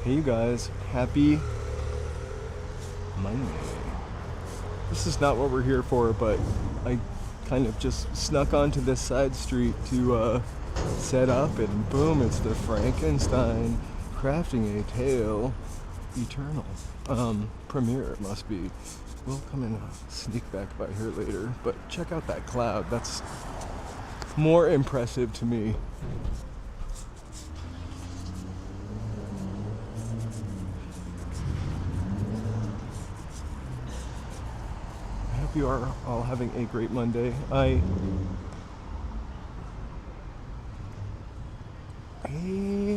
Hey you guys, happy Monday. This is not what we're here for, but I kind of just snuck onto this side street to set up, and boom, it's the Frankenstein Crafting a Tale Eternal premiere, it must be. We'll come and sneak back by here later, but check out that cloud. That's more impressive to me. I hope you are all having a great Monday. Hey,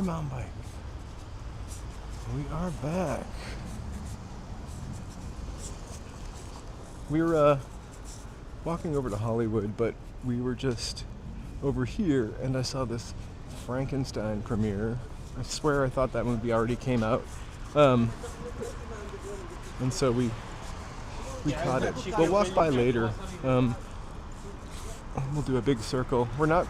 mountain bike. We are back. We were walking over to Hollywood, but we were just over here, and I saw this Frankenstein premiere. I swear I thought that movie already came out. And so we caught it. We'll walk by later. We'll do a big circle. We're not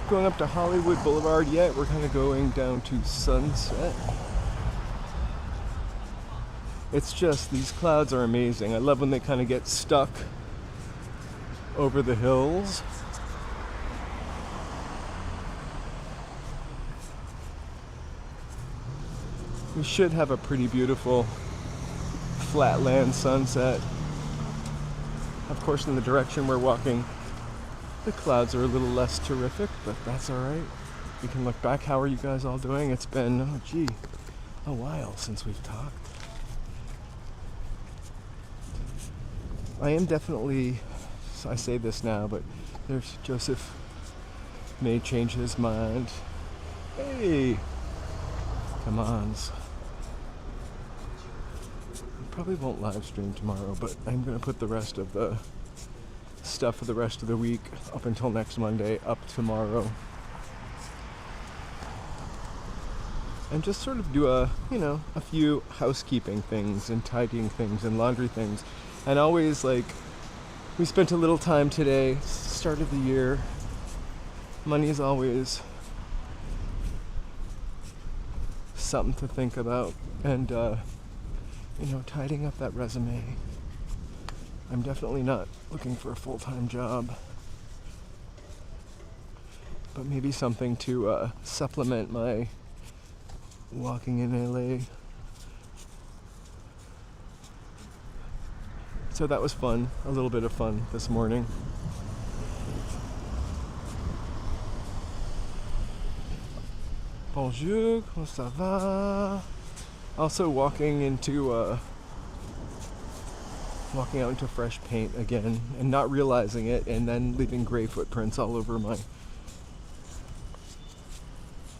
going up to Hollywood Boulevard yet. We're kind of going down to Sunset. It's just, these clouds are amazing. I love when they kind of get stuck over the hills. We should have a pretty beautiful flatland sunset. Of course, in the direction we're walking, the clouds are a little less terrific, but that's all right. We can look back. How are you guys all doing? It's been, a while since we've talked. I am definitely, I say this now, but there's Joseph may change his mind. Hey, come on. Probably won't live stream tomorrow, but I'm going to put the rest of the stuff for the rest of the week up until next Monday up tomorrow. And just sort of do a few housekeeping things and tidying things and laundry things. And always, we spent a little time today, start of the year. Money is always something to think about. And, tidying up that resume. I'm definitely not looking for a full-time job. But maybe something to supplement my walking in LA. So that was fun, a little bit of fun this morning. Bonjour, comment ça va? Also walking out into fresh paint again and not realizing it, and then leaving gray footprints all over my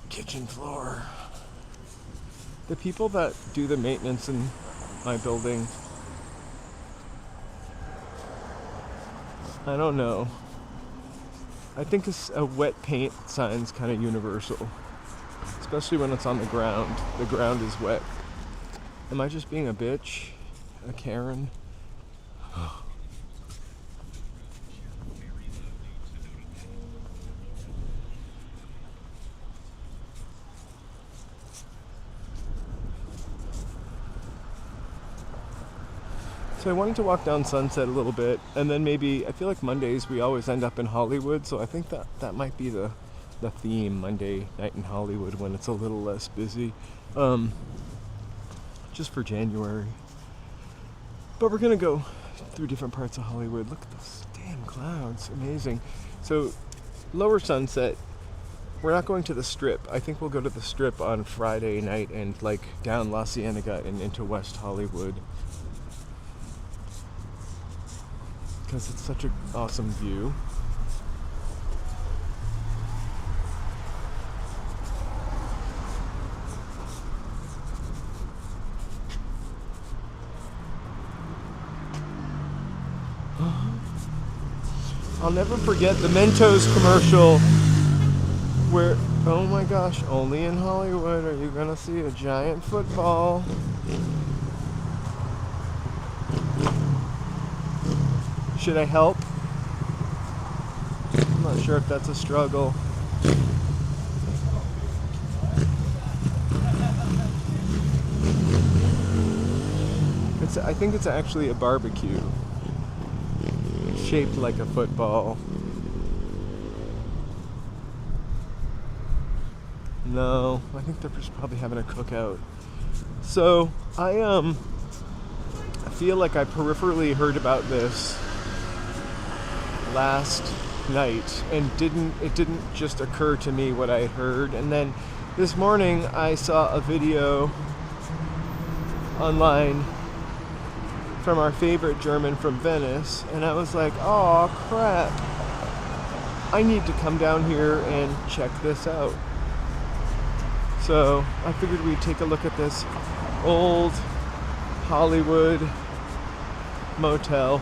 kitchen floor. The people that do the maintenance in my building, I don't know. I think a wet paint sign's kind of universal, especially when it's on the ground. The ground is wet. Am I just being a bitch? A Karen? So I wanted to walk down Sunset a little bit, and then maybe, I feel like Mondays we always end up in Hollywood, so I think that might be the theme, Monday night in Hollywood, when it's a little less busy, just for January. But we're gonna go through different parts of Hollywood. Look at those damn clouds, amazing. So lower Sunset, we're not going to the Strip. I think we'll go to the Strip on Friday night and down La Cienega and into West Hollywood, because it's such an awesome view. I'll never forget the Mentos commercial where, oh my gosh, only in Hollywood are you gonna see a giant football. Should I help? I'm not sure if that's a struggle. I think it's actually a barbecue. Shaped like a football. No, I think they're just probably having a cookout. So I feel like I peripherally heard about this last night and it didn't just occur to me what I heard. And then this morning I saw a video online from our favorite German from Venice, and I was like, oh crap, I need to come down here and check this out. So I figured we'd take a look at this old Hollywood motel.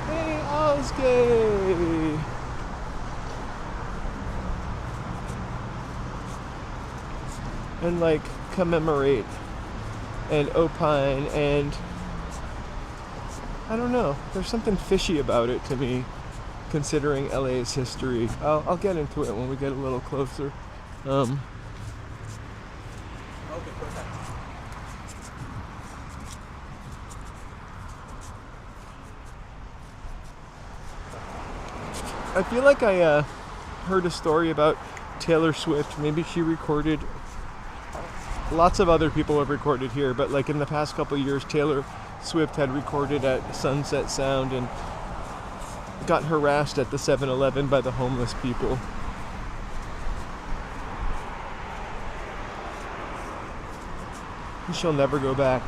Hey, Osgay! And like commemorate and opine, and I don't know, there's something fishy about it to me, considering LA's history. I'll get into it when we get a little closer. Okay, perfect. I feel like I heard a story about Taylor Swift. Maybe she recorded. Lots of other people have recorded here, but like in the past couple of years, Taylor Swift had recorded at Sunset Sound and got harassed at the 7-Eleven by the homeless people. And she'll never go back.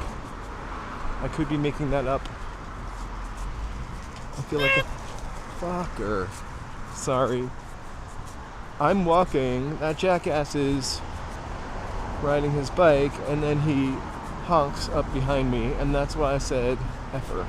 I could be making that up. I feel like a fucker. Sorry. I'm walking. That jackass is riding his bike, and then he honks up behind me, and that's why I said effer.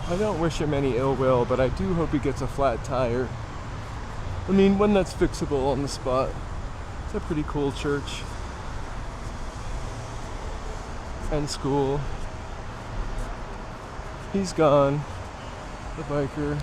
I don't wish him any ill will, but I do hope he gets a flat tire. I mean, one that's fixable on the spot. It's a pretty cool church. And school. He's gone. The biker.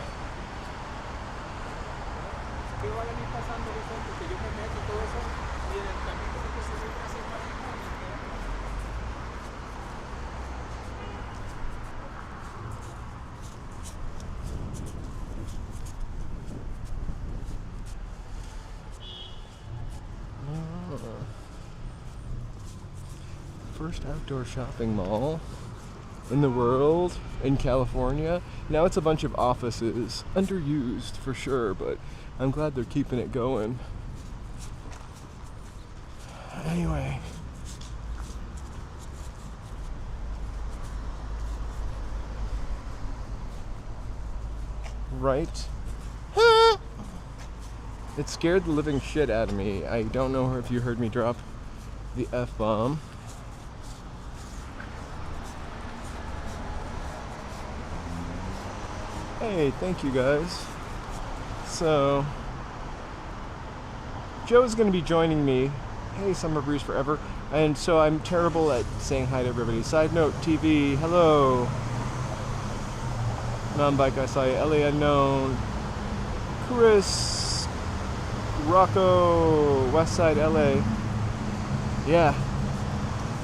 First outdoor shopping mall in the world, in California. Now it's a bunch of offices, underused for sure, but I'm glad they're keeping it going. Anyway. Right? It scared the living shit out of me. I don't know if you heard me drop the F-bomb. Hey, thank you guys. So, Joe's going to be joining me. Hey, Summer Breeze Forever. And so I'm terrible at saying hi to everybody. Side note, TV, hello. Non-bike, I saw you. LA Unknown. Chris. Rocco. Westside LA. Yeah.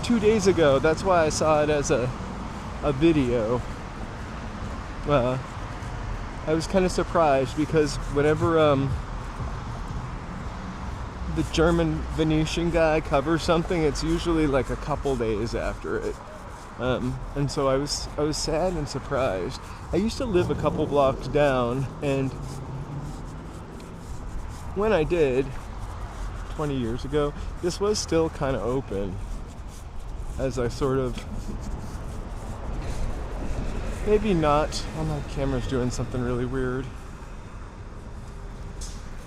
2 days ago. That's why I saw it as a video. I was kind of surprised because whenever the German Venetian guy covers something, it's usually like a couple days after it. And so I was sad and surprised. I used to live a couple blocks down, and when I did, 20 years ago, this was still kind of open. As I sort of... Maybe not. Oh, my camera's doing something really weird.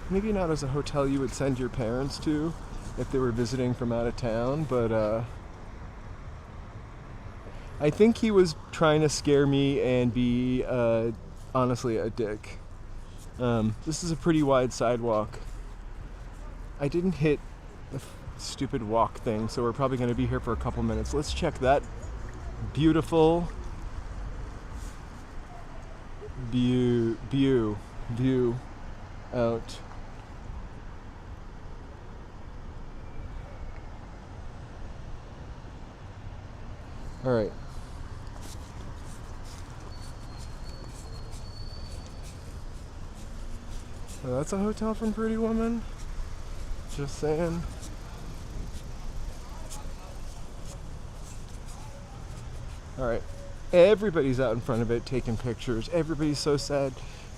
Maybe not as a hotel you would send your parents to if they were visiting from out of town, but I think he was trying to scare me and be honestly a dick. This is a pretty wide sidewalk. I didn't hit the stupid walk thing, so we're probably going to be here for a couple minutes. Let's check that beautiful view out. All right. So that's a hotel from Pretty Woman. Just saying. All right. Everybody's out in front of it taking pictures. Everybody's so sad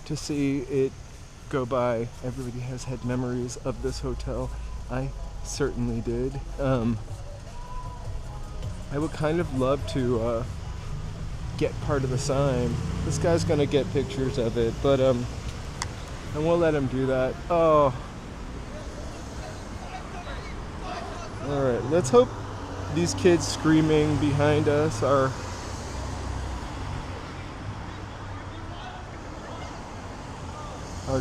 to see it go by. Everybody has had memories of this hotel. I certainly did. I would kind of love to get part of the sign. This guy's gonna get pictures of it, but I won't let him do that. Oh. Alright, let's hope these kids screaming behind us are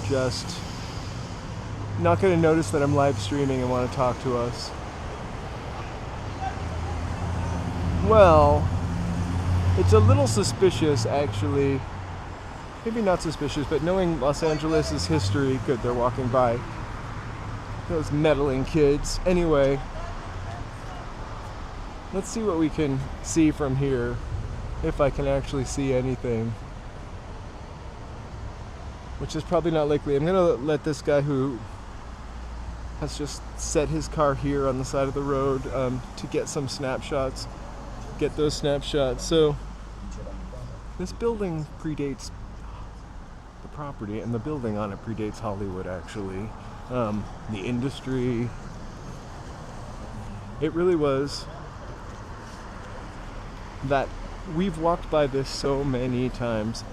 just not gonna notice that I'm live streaming and want to talk to us. Well, it's a little suspicious, actually. Maybe not suspicious, but knowing Los Angeles' history, good, they're walking by. Those meddling kids. Anyway, let's see what we can see from here, if I can actually see anything. Which is probably not likely. I'm gonna let this guy who has just set his car here on the side of the road to get some snapshots. Get those snapshots. So this building predates the property, and the building on it predates Hollywood, actually. The industry. It really was that we've walked by this so many times,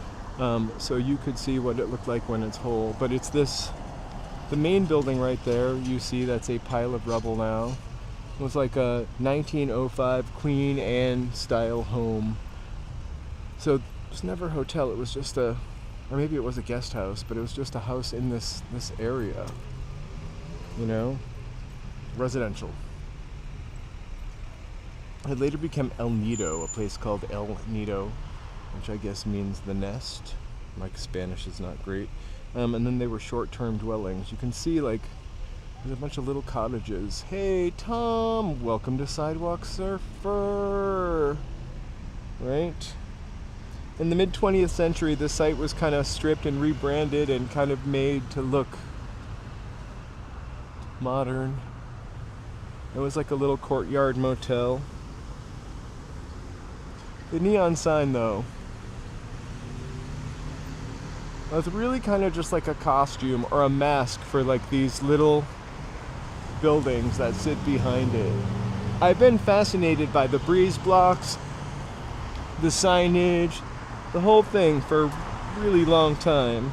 so you could see what it looked like when it's whole. But it's this, the main building right there, you see that's a pile of rubble now. It was like a 1905 Queen Anne style home. So it was never a hotel, it was just a, or maybe it was a guest house, but it was just a house in this area, you know, residential. It later became El Nido, a place called El Nido, which I guess means the nest. My Spanish is not great. And then they were short-term dwellings. You can see, like, there's a bunch of little cottages. Hey, Tom, welcome to Sidewalk Surfer. Right? In the mid-20th century, the site was kind of stripped and rebranded and kind of made to look modern. It was like a little courtyard motel. The neon sign, though, was really kind of just like a costume or a mask for like these little buildings that sit behind it. I've been fascinated by the breeze blocks, the signage, the whole thing for a really long time.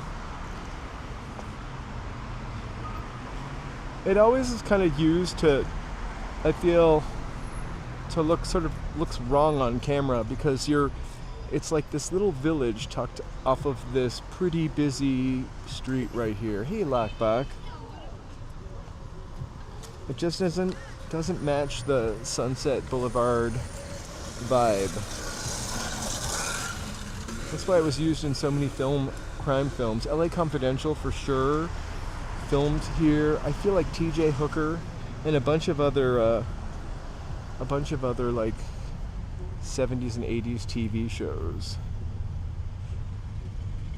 It always is kind of used to, I feel, to look sort of looks wrong on camera because it's like this little village tucked off of this pretty busy street right here. Hey, Lockbach. It just doesn't match the Sunset Boulevard vibe. That's why it was used in so many crime films. LA Confidential for sure, filmed here. I feel like T.J. Hooker and a bunch of other like 70s and 80s TV shows.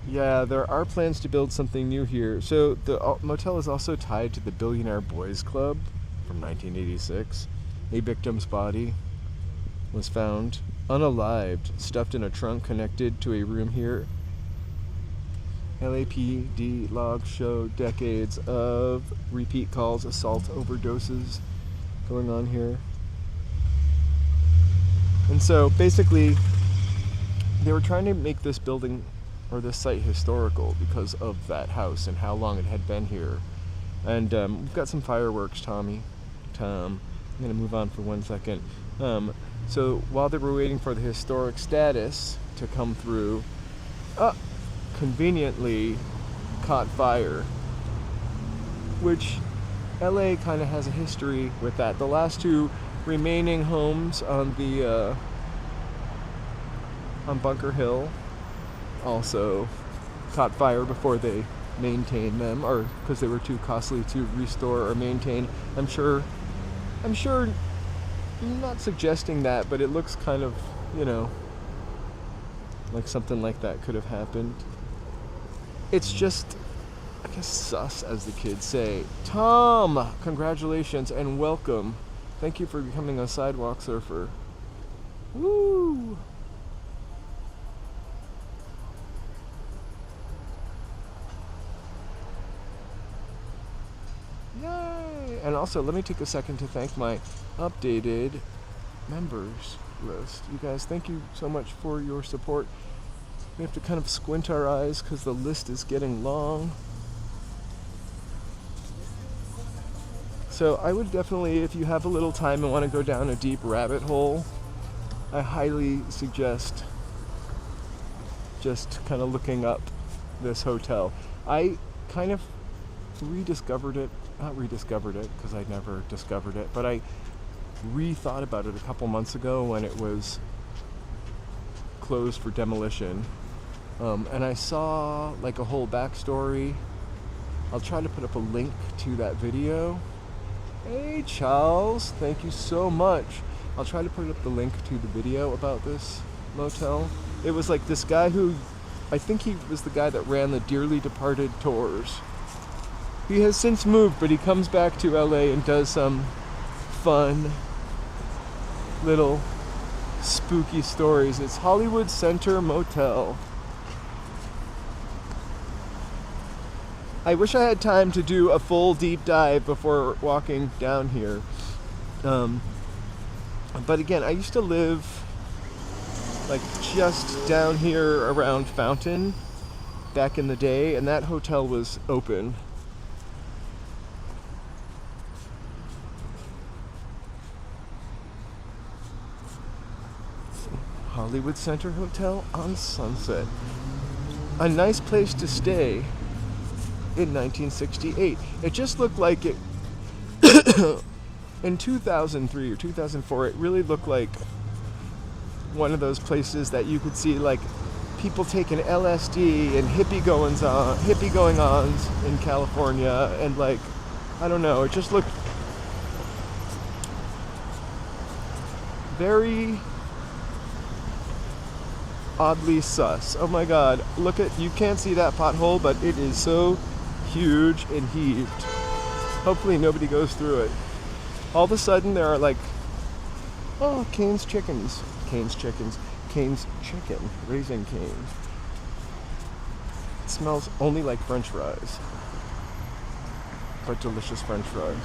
Yeah, there are plans to build something new here. So the motel is also tied to the Billionaire Boys Club from 1986. A victim's body was found unalived, stuffed in a trunk connected to a room here. LAPD logs show decades of repeat calls, assault, overdoses going on here. And so basically they were trying to make this building or this site historical because of that house and how long it had been here. And we've got some fireworks, Tom. I'm going to move on for 1 second. So while they were waiting for the historic status to come through, conveniently caught fire, which LA kind of has a history with that. The last two remaining homes on the on Bunker Hill also caught fire before they maintained them, or because they were too costly to restore or maintain. I'm sure, I'm not suggesting that, but it looks kind of, like something like that could have happened. It's just, I guess, sus, as the kids say. Tom, congratulations and welcome. Thank you for becoming a Sidewalk Surfer. Woo! Yay! And also, let me take a second to thank my updated members list. You guys, thank you so much for your support. We have to kind of squint our eyes because the list is getting long. So I would definitely, if you have a little time and want to go down a deep rabbit hole, I highly suggest just kind of looking up this hotel. I kind of rediscovered it, not rediscovered it because I never discovered it, but I rethought about it a couple months ago when it was closed for demolition. And I saw like a whole backstory. I'll try to put up a link to that video. Hey Charles, thank you so much. I'll try to put up the link to the video about this motel. It was like this guy who, I think he was the guy that ran the Dearly Departed tours. He has since moved, but he comes back to LA and does some fun little spooky stories. It's Hollywood Center Motel. I wish I had time to do a full deep dive before walking down here. But again, I used to live like just down here around Fountain back in the day, and that hotel was open. Hollywood Center Hotel on Sunset. A nice place to stay in 1968. It just looked like it in 2003 or 2004. It really looked like one of those places that you could see like people taking LSD and hippie going-ons in California, and like, I don't know, it just looked very oddly sus. Oh my god, look at, you can't see that pothole, but it is so huge and heaved. Hopefully nobody goes through it. All of a sudden there are like, oh, Cane's Chicken, Raising Cane's. It smells only like French fries, but delicious French fries.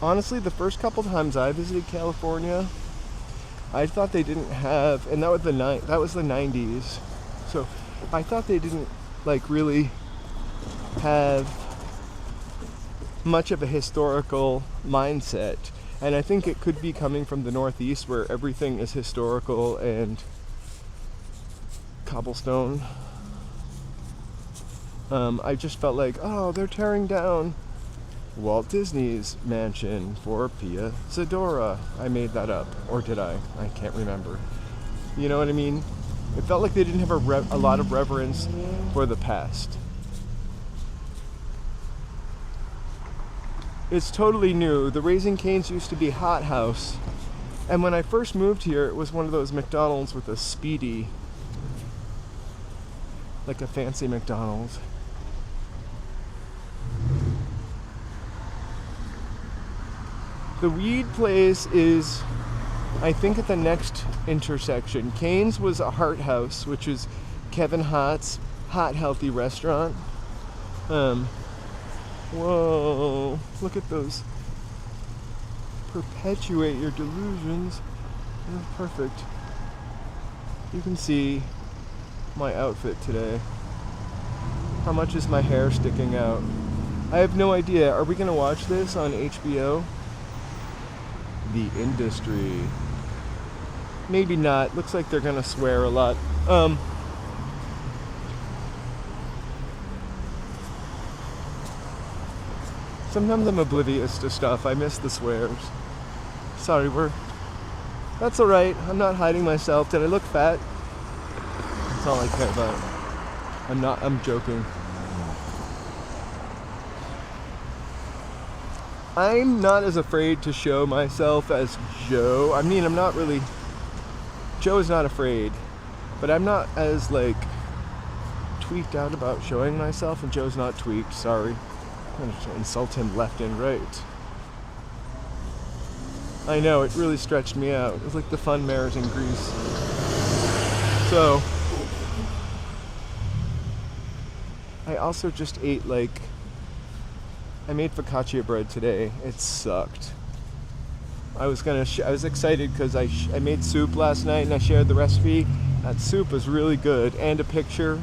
Honestly, the first couple times I visited California, I thought they didn't have, and that was the 90s, so I thought they didn't like really have much of a historical mindset, and I think it could be coming from the Northeast where everything is historical and cobblestone. I just felt like, oh, they're tearing down Walt Disney's mansion for Pia Zadora. I made that up, or did I? I can't remember. You know what I mean? It felt like they didn't have a lot of reverence for the past. It's totally new. The Raising Cane's used to be Hot House, and when I first moved here, it was one of those McDonald's with a speedy, like a fancy McDonald's. The weed place is, I think, at the next intersection. Cane's was a Heart House, which is Kevin Hart's hot, healthy restaurant. Whoa, look at those. Perpetuate your delusions. That's perfect. You can see my outfit today. How much is my hair sticking out? I have no idea. Are we going to watch this on HBO? the industry. Maybe not. Looks like they're gonna swear a lot. Sometimes I'm oblivious to stuff. I miss the swears. Sorry, that's alright. I'm not hiding myself. Did I look fat? That's all I care about. I'm joking. I'm not as afraid to show myself as Joe. I mean, Joe is not afraid, but I'm not as, tweaked out about showing myself, and Joe's not tweaked, sorry. I'm going to insult him left and right. I know, it really stretched me out. It was like the fun mares in Greece. So, I also just ate, I made focaccia bread today. It sucked. I was excited because I made soup last night and I shared the recipe. That soup was really good, and a picture.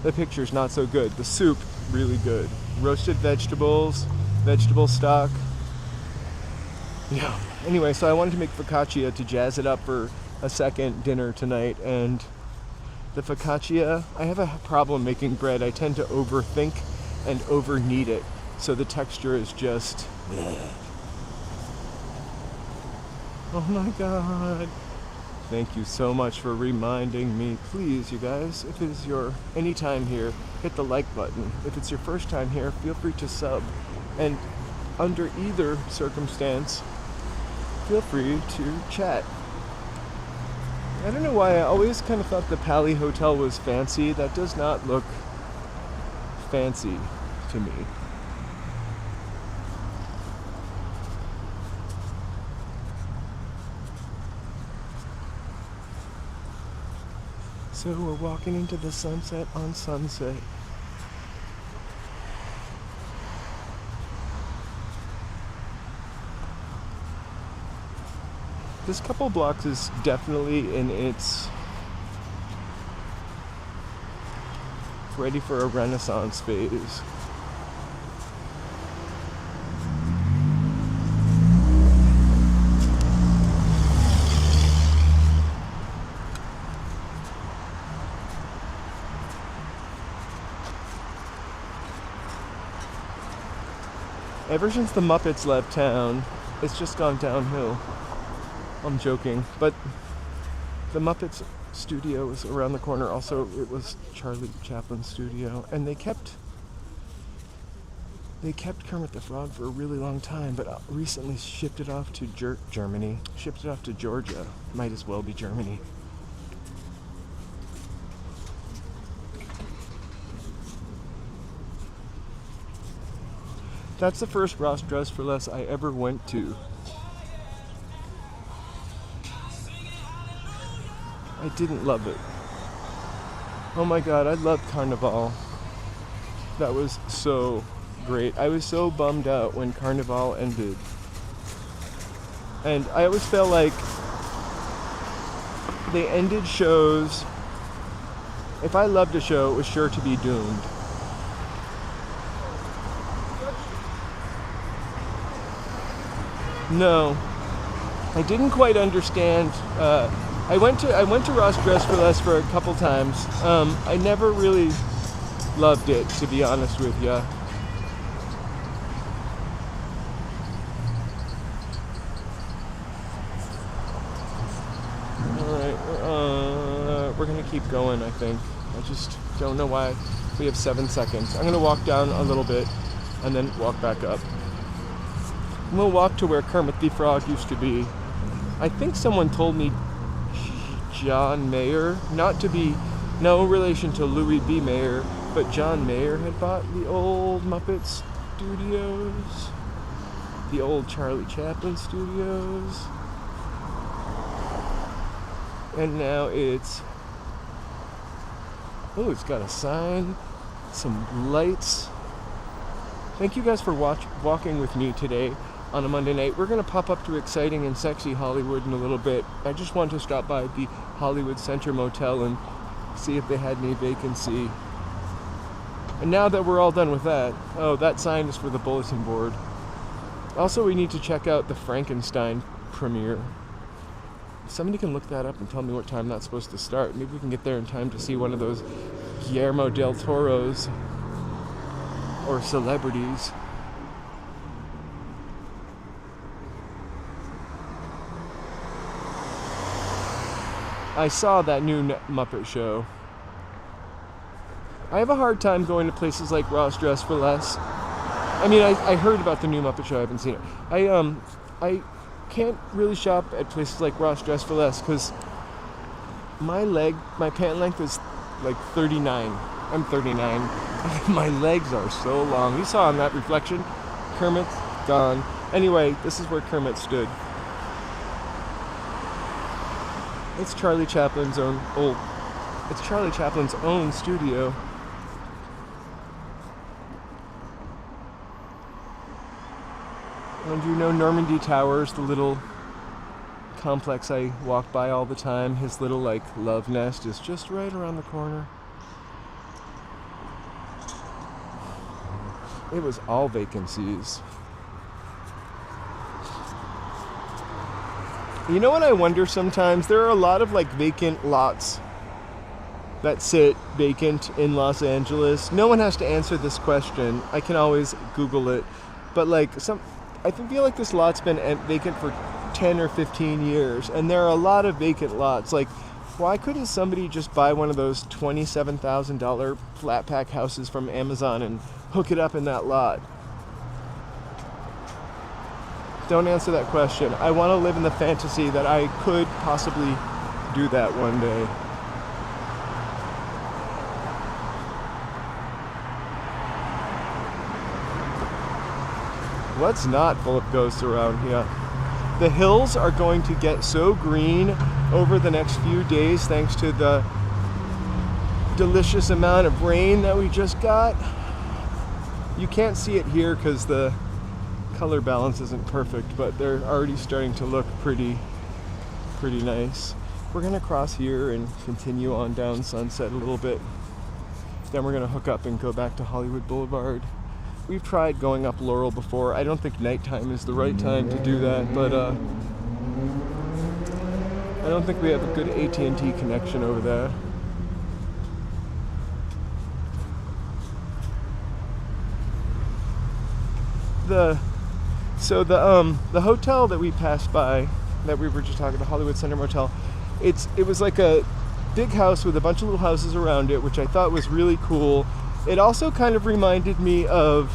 The picture's not so good. The soup, really good. Roasted vegetables, vegetable stock. Yeah. Anyway, so I wanted to make focaccia to jazz it up for a second dinner tonight, and the focaccia, I have a problem making bread. I tend to overthink and over-knead it, so the texture is just... Oh my god. Thank you so much for reminding me. Please, you guys, if it is your any time here, hit the like button. If it's your first time here, feel free to sub. And under either circumstance, feel free to chat. I don't know why I always kind of thought the Pali Hotel was fancy. That does not look fancy to me. So we're walking into the sunset on Sunset. This couple blocks is definitely in its ready for a Renaissance phase. Ever since the Muppets left town, it's just gone downhill. I'm joking, but the Muppets studio was around the corner. Also, it was Charlie Chaplin's studio, and they kept Kermit the Frog for a really long time, but recently shipped it off to Germany. Shipped it off to Georgia. Might as well be Germany. That's the first Ross Dress for Less I ever went to. I didn't love it. Oh my god, I loved Carnival. That was so great. I was so bummed out when Carnival ended. And I always felt like they ended shows. If I loved a show, it was sure to be doomed. No, I didn't quite understand. I went to Ross Dress for Less for a couple times. I never really loved it, to be honest with ya. Alright, we're gonna keep going, I think. I just don't know why. We have 7 seconds. I'm gonna walk down a little bit and then walk back up. We'll walk to where Kermit the Frog used to be. I think someone told me John Mayer, not to be no relation to Louis B. Mayer, but John Mayer had bought the old Muppet studios, the old Charlie Chaplin studios, and now it's got a sign, some lights. Thank you guys for walking with me today on a Monday night. We're going to pop up to exciting and sexy Hollywood in a little bit. I just wanted to stop by the Hollywood Center Motel and see if they had any vacancy. And now that we're all done with that, that sign is for the bulletin board. Also, we need to check out the Frankenstein premiere. Somebody can look that up and tell me what time that's supposed to start. Maybe we can get there in time to see one of those Guillermo del Toro's or celebrities. I saw that new Muppet show. I have a hard time going to places like Ross Dress for Less. I mean, I heard about the new Muppet show. I haven't seen it. I can't really shop at places like Ross Dress for Less because my pant length is like 39. I'm 39. My legs are so long. You saw in that reflection, Kermit's gone. Anyway, this is where Kermit stood. It's Charlie Chaplin's own studio. And you know Normandy Towers, the little complex I walk by all the time. His little love nest is just right around the corner. It was all vacancies. You know what I wonder sometimes? There are a lot of vacant lots that sit vacant in Los Angeles. No one has to answer this question. I can always Google it. But I feel like this lot's been vacant for 10 or 15 years, and there are a lot of vacant lots. Why couldn't somebody just buy one of those $27,000 flat pack houses from Amazon and hook it up in that lot? Don't answer that question. I want to live in the fantasy that I could possibly do that one day. What's not full of ghosts around here? The hills are going to get so green over the next few days thanks to the delicious amount of rain that we just got. You can't see it here because the color balance isn't perfect, but they're already starting to look pretty nice. We're gonna cross here and continue on down Sunset a little bit. Then we're gonna hook up and go back to Hollywood Boulevard. We've tried going up Laurel before. I don't think nighttime is the right time to do that, but I don't think we have a good AT&T connection over there. The hotel that we passed by, that we were just talking, the Hollywood Center Motel, it was like a big house with a bunch of little houses around it, which I thought was really cool. It also kind of reminded me of,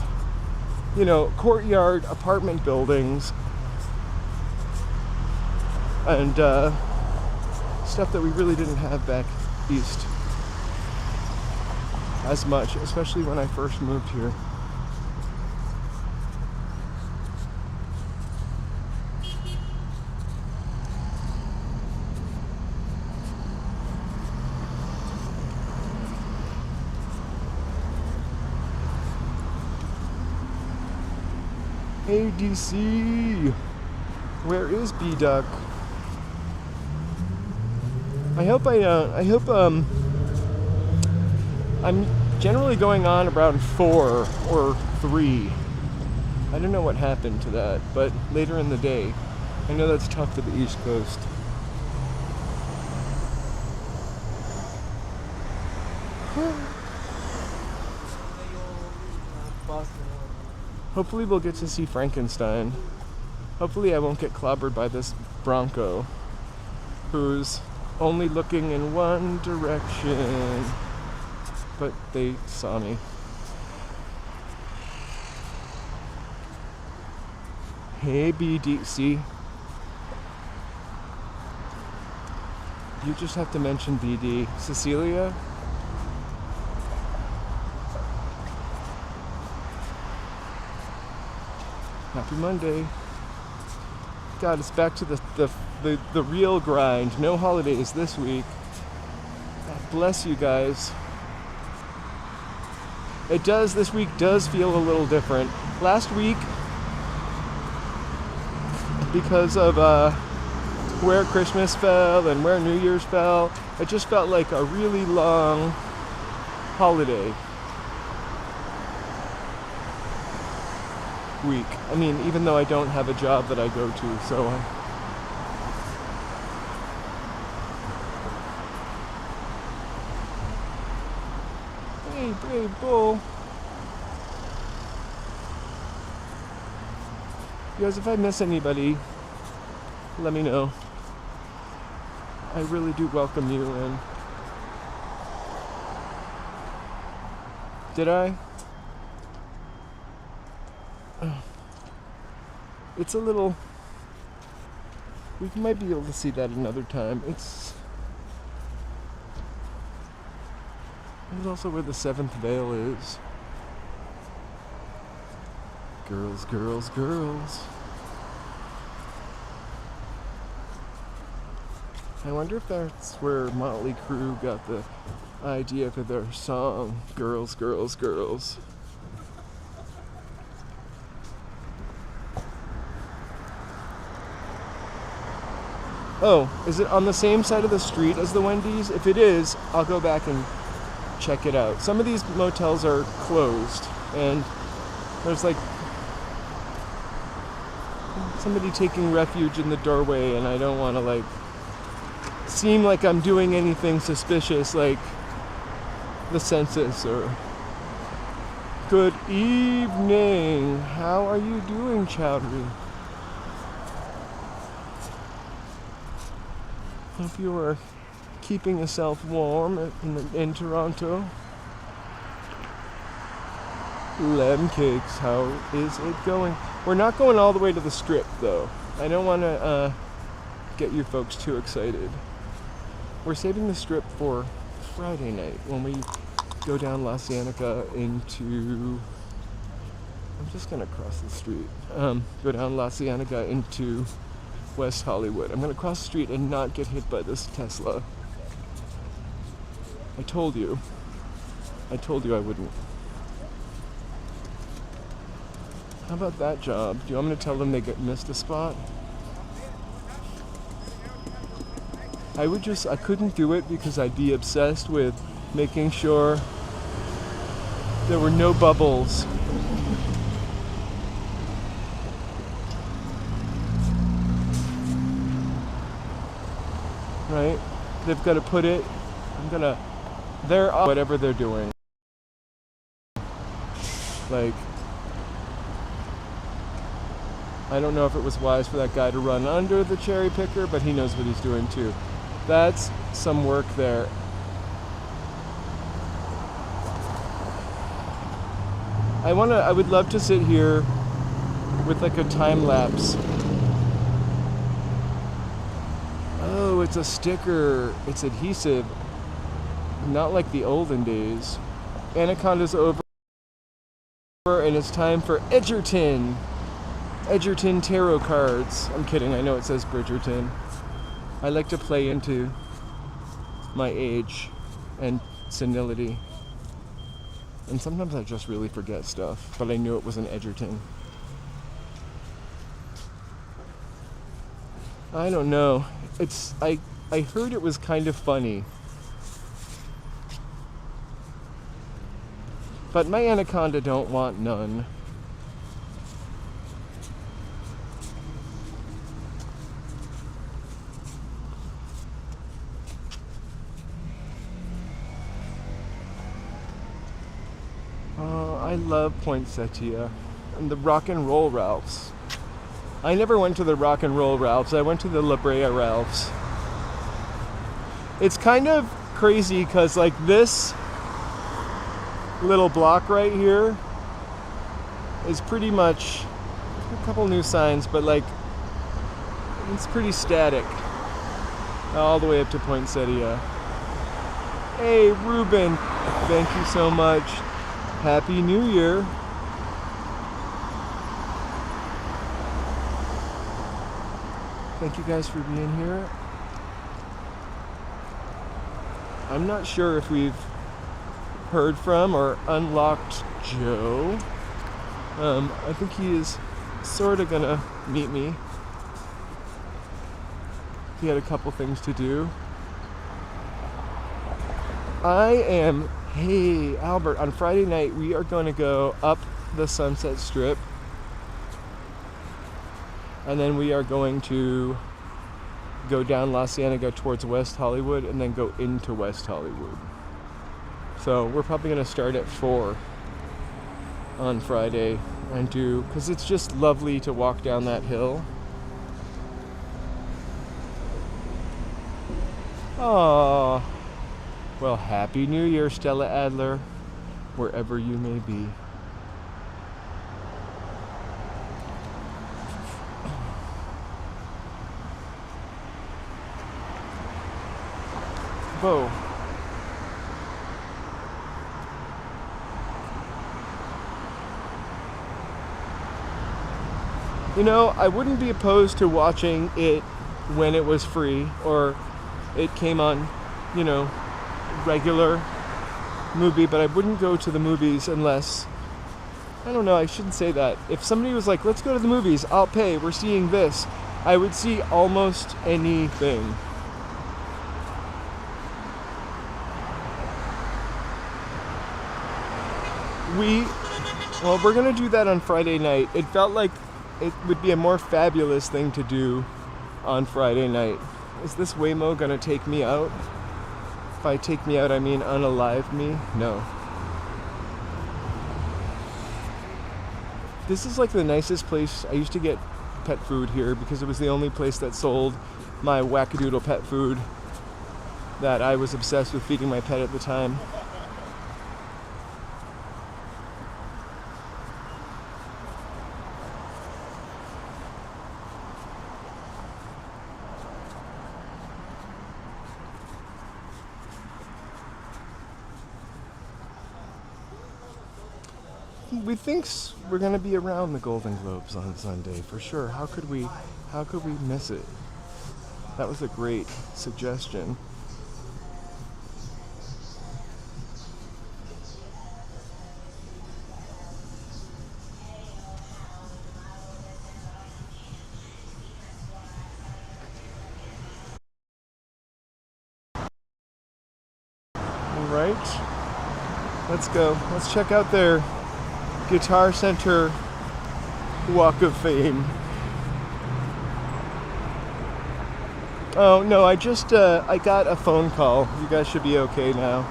courtyard apartment buildings and stuff that we really didn't have back east as much, especially when I first moved here. Hey DC, where is B-Duck? I hope I'm generally going on around 4 or 3. I don't know what happened to that, but later in the day. I know that's tough for the East Coast. Hopefully we'll get to see Frankenstein. Hopefully I won't get clobbered by this Bronco who's only looking in one direction. But they saw me. Hey BDC. You just have to mention BD. Cecilia? Happy Monday. God, it's back to the real grind. No holidays this week. God bless you guys. This week does feel a little different. Last week, because of where Christmas fell and where New Year's fell, it just felt like a really long holiday. week. I mean, even though I don't have a job that I go to, so Hey, brave bull. You guys, if I miss anybody, let me know. I really do welcome you in. Did I? It's a little... We might be able to see that another time. It's also where the seventh veil is. Girls, girls, girls. I wonder if that's where Motley Crue got the idea for their song, Girls, Girls, Girls. Oh, is it on the same side of the street as the Wendy's? If it is, I'll go back and check it out. Some of these motels are closed, and there's like somebody taking refuge in the doorway, and I don't want to like seem like I'm doing anything suspicious like the census or... Good evening. How are you doing, Chowdhury? Hope you are keeping yourself warm in Toronto. Lemon cakes, how is it going? We're not going all the way to the strip, though. I don't want to get you folks too excited. We're saving the strip for Friday night when we go down La Cienega into... I'm just going to cross the street. Go down La Cienega into West Hollywood. I'm going to cross the street and not get hit by this Tesla. I told you I wouldn't. How about that job? Do you want me to tell them they missed a spot? I couldn't do it because I'd be obsessed with making sure there were no bubbles. Right? They've got to put it, they're up whatever they're doing. Like, I don't know if it was wise for that guy to run under the cherry picker, but he knows what he's doing too. That's some work there. I would love to sit here with like a time lapse. Oh, it's a sticker. It's adhesive. Not like the olden days. Anaconda's over and it's time for Edgerton. Edgerton tarot cards. I'm kidding, I know it says Bridgerton. I like to play into my age and senility. And sometimes I just really forget stuff, but I knew it was an Edgerton. I don't know. I heard it was kind of funny. But my anaconda don't want none. I love Poinsettia and the Rock and Roll Ralphs. I never went to the Rock and Roll Ralphs. I went to the La Brea Ralphs. It's kind of crazy because like this little block right here is pretty much a couple new signs, but like it's pretty static all the way up to Poinsettia. Hey Ruben, thank you so much. Happy New Year. Thank you guys for being here. I'm not sure if we've heard from or unlocked Joe. I think he is sort of gonna meet me. He had a couple things to do. Hey Albert, on Friday night we are going to go up the Sunset Strip And then we are going to go down La Cienega towards West Hollywood and then go into West Hollywood. So we're probably going to start at 4 on Friday and do, because it's just lovely to walk down that hill. Aww. Well, Happy New Year, Stella Adler, wherever you may be. Bo. You know, I wouldn't be opposed to watching it when it was free or it came on, you know, regular movie, but I wouldn't go to the movies unless, I don't know, I shouldn't say that. If somebody was like, let's go to the movies, I'll pay, we're seeing this, I would see almost anything. We're gonna do that on Friday night. It felt like it would be a more fabulous thing to do on Friday night. Is this Waymo gonna take me out? If I take me out, I mean unalive me? No. This is like the nicest place. I used to get pet food here because it was the only place that sold my wackadoodle pet food that I was obsessed with feeding my pet at the time. We think we're going to be around the Golden Globes on Sunday for sure. How could we miss it? That was a great suggestion. All right. Let's go. Let's check out their Guitar Center Walk of Fame. Oh no, I got a phone call. You guys should be okay now.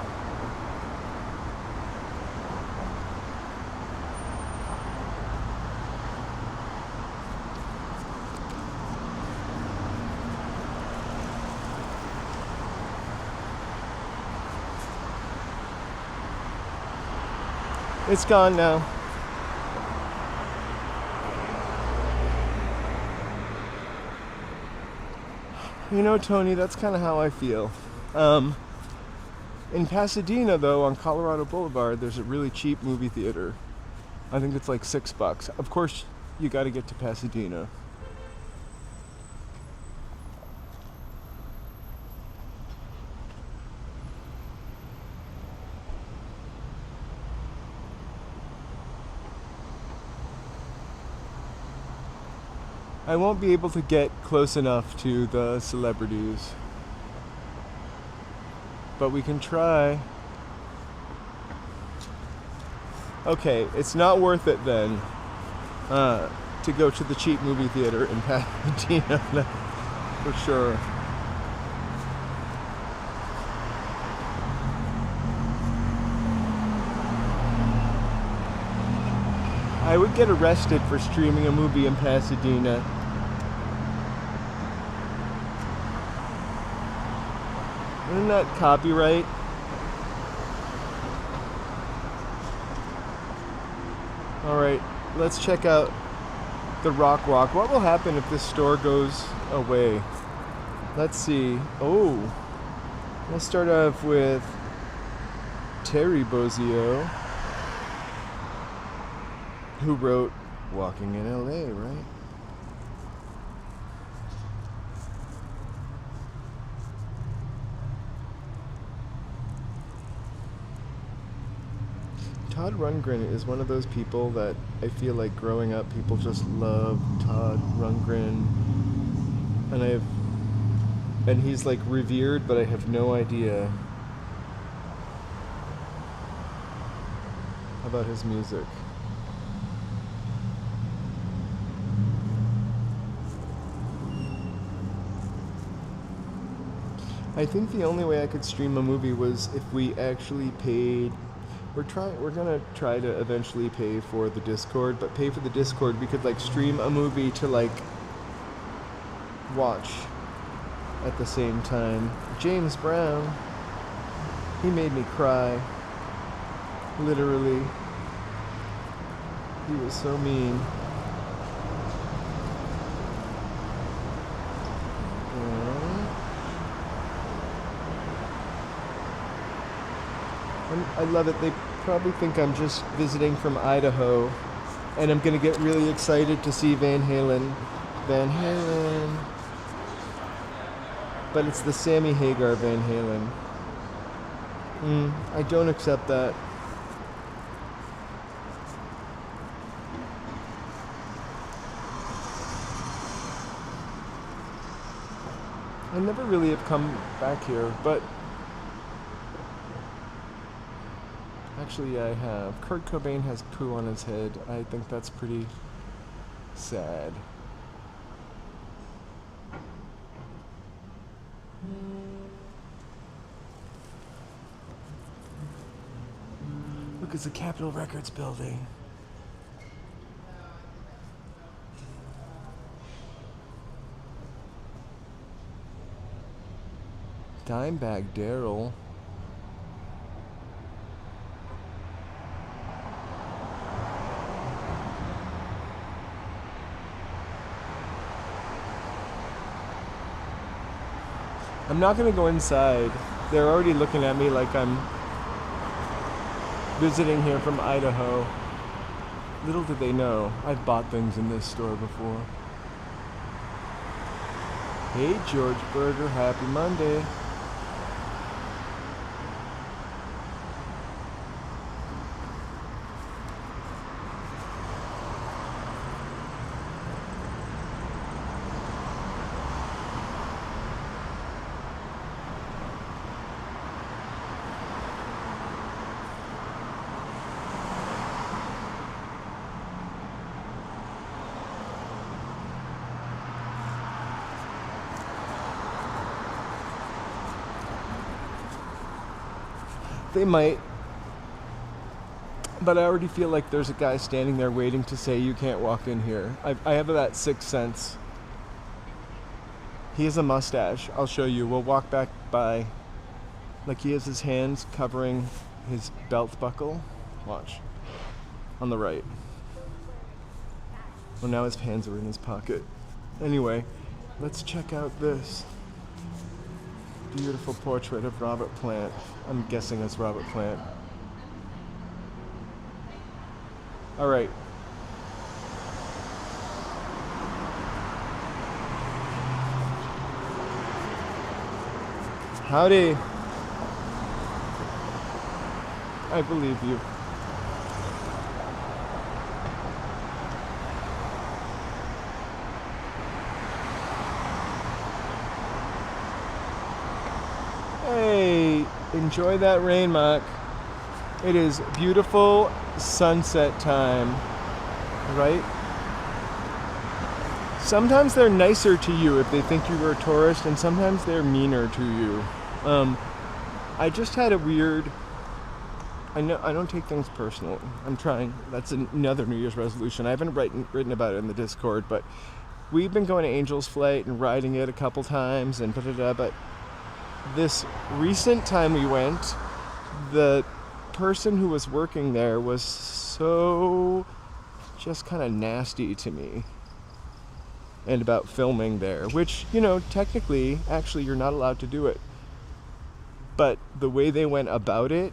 It's gone now. You know, Tony, that's kind of how I feel. In Pasadena, though, on Colorado Boulevard, there's a really cheap movie theater. I think it's like $6. Of course, you got to get to Pasadena. I won't be able to get close enough to the celebrities, but we can try. Okay, it's not worth it then to go to the cheap movie theater in Pasadena, for sure. I would get arrested for streaming a movie in Pasadena. Isn't that copyright? Alright, let's check out the Rock Walk. What will happen if this store goes away? Let's see. Oh, let's start off with Terry Bozzio, who wrote Walking in LA, right? Todd Rundgren is one of those people that I feel like growing up, people just love Todd Rundgren, and he's like revered, but I have no idea about his music. I think the only way I could stream a movie was if we actually paid. We're gonna try to eventually pay for the Discord, but pay for the Discord, we could like stream a movie to like watch at the same time. James Brown, he made me cry. Literally. He was so mean. I love it. They probably think I'm just visiting from Idaho, and I'm gonna get really excited to see Van Halen. Van Halen. But it's the Sammy Hagar Van Halen. I don't accept that. I never really have come back here, but actually I have. Kurt Cobain has poo on his head. I think that's pretty sad. Look, it's the Capitol Records building. Dimebag Daryl. I'm not gonna go inside. They're already looking at me like I'm visiting here from Idaho. Little did they know, I've bought things in this store before. Hey George Berger, happy Monday. They might, but I already feel like there's a guy standing there waiting to say you can't walk in here. I have that sixth sense. He has a mustache. I'll show you. We'll walk back by. Like he has his hands covering his belt buckle. Watch. On the right. Well, now his hands are in his pocket. Anyway, let's check out this beautiful portrait of Robert Plant. I'm guessing it's Robert Plant. All right. Howdy. I believe you. Hey, enjoy that rain, Mark. It is beautiful sunset time, right? Sometimes they're nicer to you if they think you're a tourist, and sometimes they're meaner to you. I just had a weird... I don't take things personally. I'm trying. That's another New Year's resolution. I haven't written about it in the Discord, but we've been going to Angel's Flight and riding it a couple times and but this recent time we went, the person who was working there was so just kind of nasty to me and about filming there, which, you know, technically, actually, you're not allowed to do it. But the way they went about it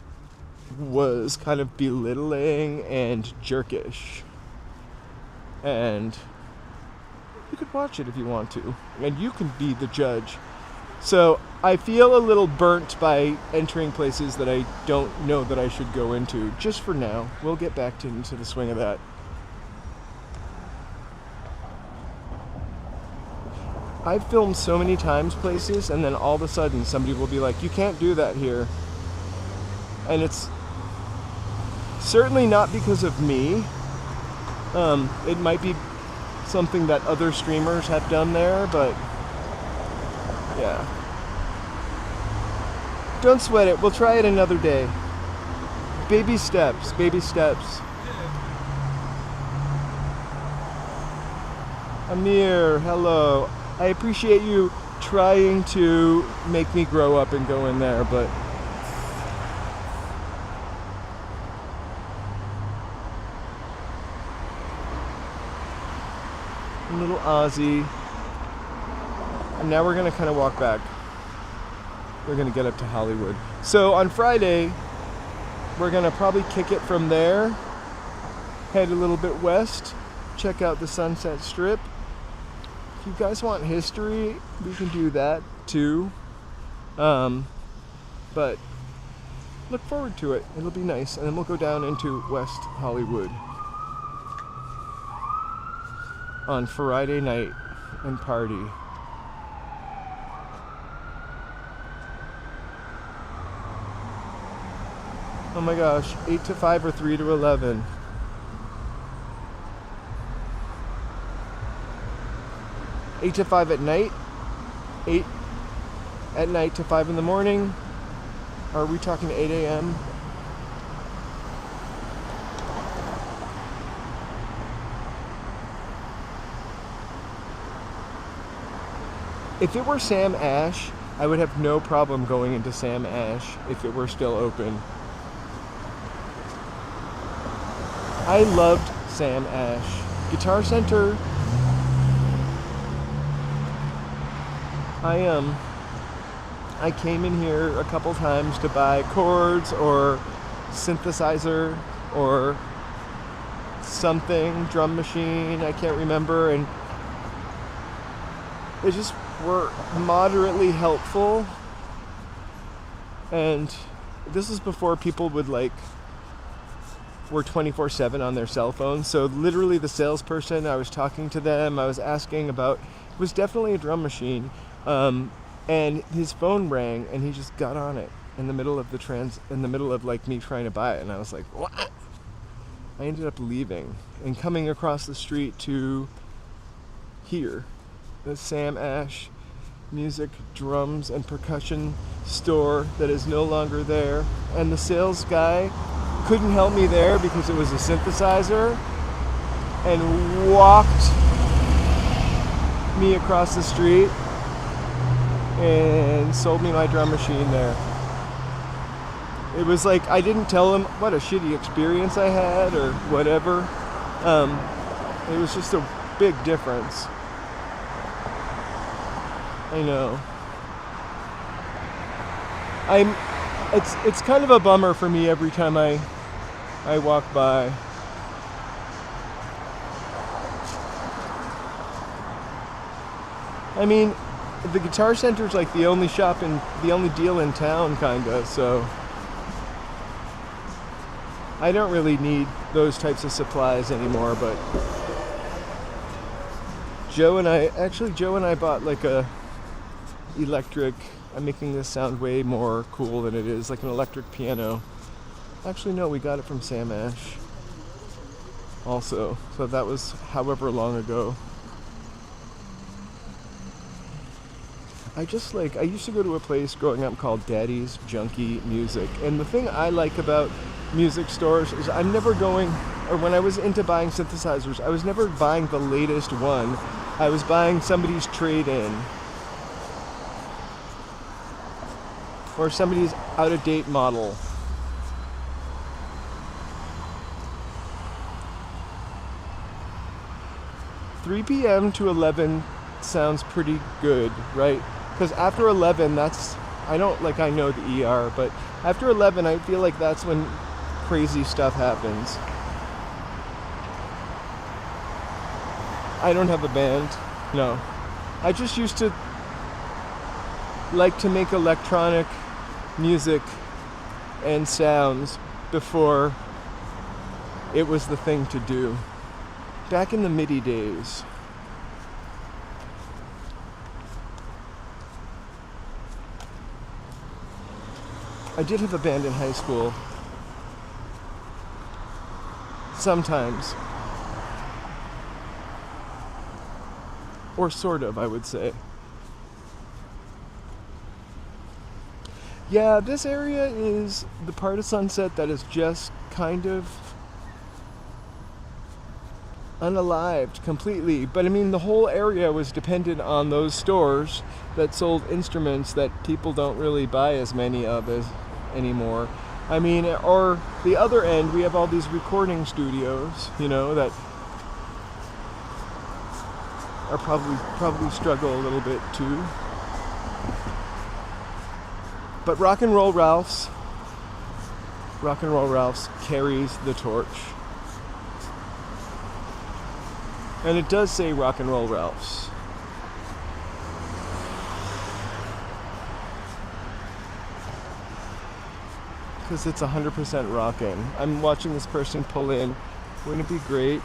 was kind of belittling and jerkish. And you could watch it if you want to, and you can be the judge. So I feel a little burnt by entering places that I don't know that I should go into, just for now. We'll get back into the swing of that. I've filmed so many times places, and then all of a sudden somebody will be like, you can't do that here. And it's certainly not because of me. It might be something that other streamers have done there, but yeah. Don't sweat it. We'll try it another day. Baby steps, baby steps. Amir, hello. I appreciate you trying to make me grow up and go in there, but little Aussie. And now we're gonna kind of walk back. We're gonna get up to Hollywood. So on Friday, we're gonna probably kick it from there, head a little bit west, check out the Sunset Strip. If you guys want history, we can do that too. But look forward to it. It'll be nice. And then we'll go down into West Hollywood on Friday night and party. Oh my gosh, 8 to 5 or 3 to 11. Eight to 5 at night, 8 at night to 5 in the morning. Are we talking 8 a.m.? If it were Sam Ash, I would have no problem going into Sam Ash if it were still open. I loved Sam Ash. Guitar Center. I came in here a couple times to buy chords or synthesizer or something, drum machine, I can't remember, and they just were moderately helpful. And this is before people would were 24/7 on their cell phones. So literally the salesperson, I was talking to them, I was asking about, it was definitely a drum machine. And his phone rang and he just got on it in the middle of me trying to buy it. And I was like, what? I ended up leaving and coming across the street to here, the Sam Ash music, drums, and percussion store that is no longer there. And the sales guy couldn't help me there because it was a synthesizer, and walked me across the street and sold me my drum machine there. It was like, I didn't tell him what a shitty experience I had or whatever. It was just a big difference. I know. It's kind of a bummer for me every time I walk by. I mean, the Guitar Center's like the only deal in town, kinda, so I don't really need those types of supplies anymore. But Joe and I bought like a electric, I'm making this sound way more cool than it is, like an electric piano. Actually, no, we got it from Sam Ash also, so that was however long ago. I used to go to a place growing up called Daddy's Junkie Music, and the thing I like about music stores is I'm never going, or when I was into buying synthesizers, I was never buying the latest one. I was buying somebody's trade-in or somebody's out-of-date model. "3 p.m. to 11 sounds pretty good, right? Because after 11, I know the ER, but after 11, I feel like that's when crazy stuff happens. I don't have a band, no. I just used to like to make electronic music and sounds before it was the thing to do. Back in the MIDI days. I did have a band in high school. Sometimes. Or sort of, I would say. Yeah, this area is the part of Sunset that is just kind of unalived completely. But I mean, the whole area was dependent on those stores that sold instruments that people don't really buy as many of as anymore. I mean, or the other end, we have all these recording studios, you know, that are probably struggle a little bit too. But Rock and Roll Ralph's carries the torch. And it does say Rock and Roll Ralph's. Because it's 100% rocking. I'm watching this person pull in. Wouldn't it be great?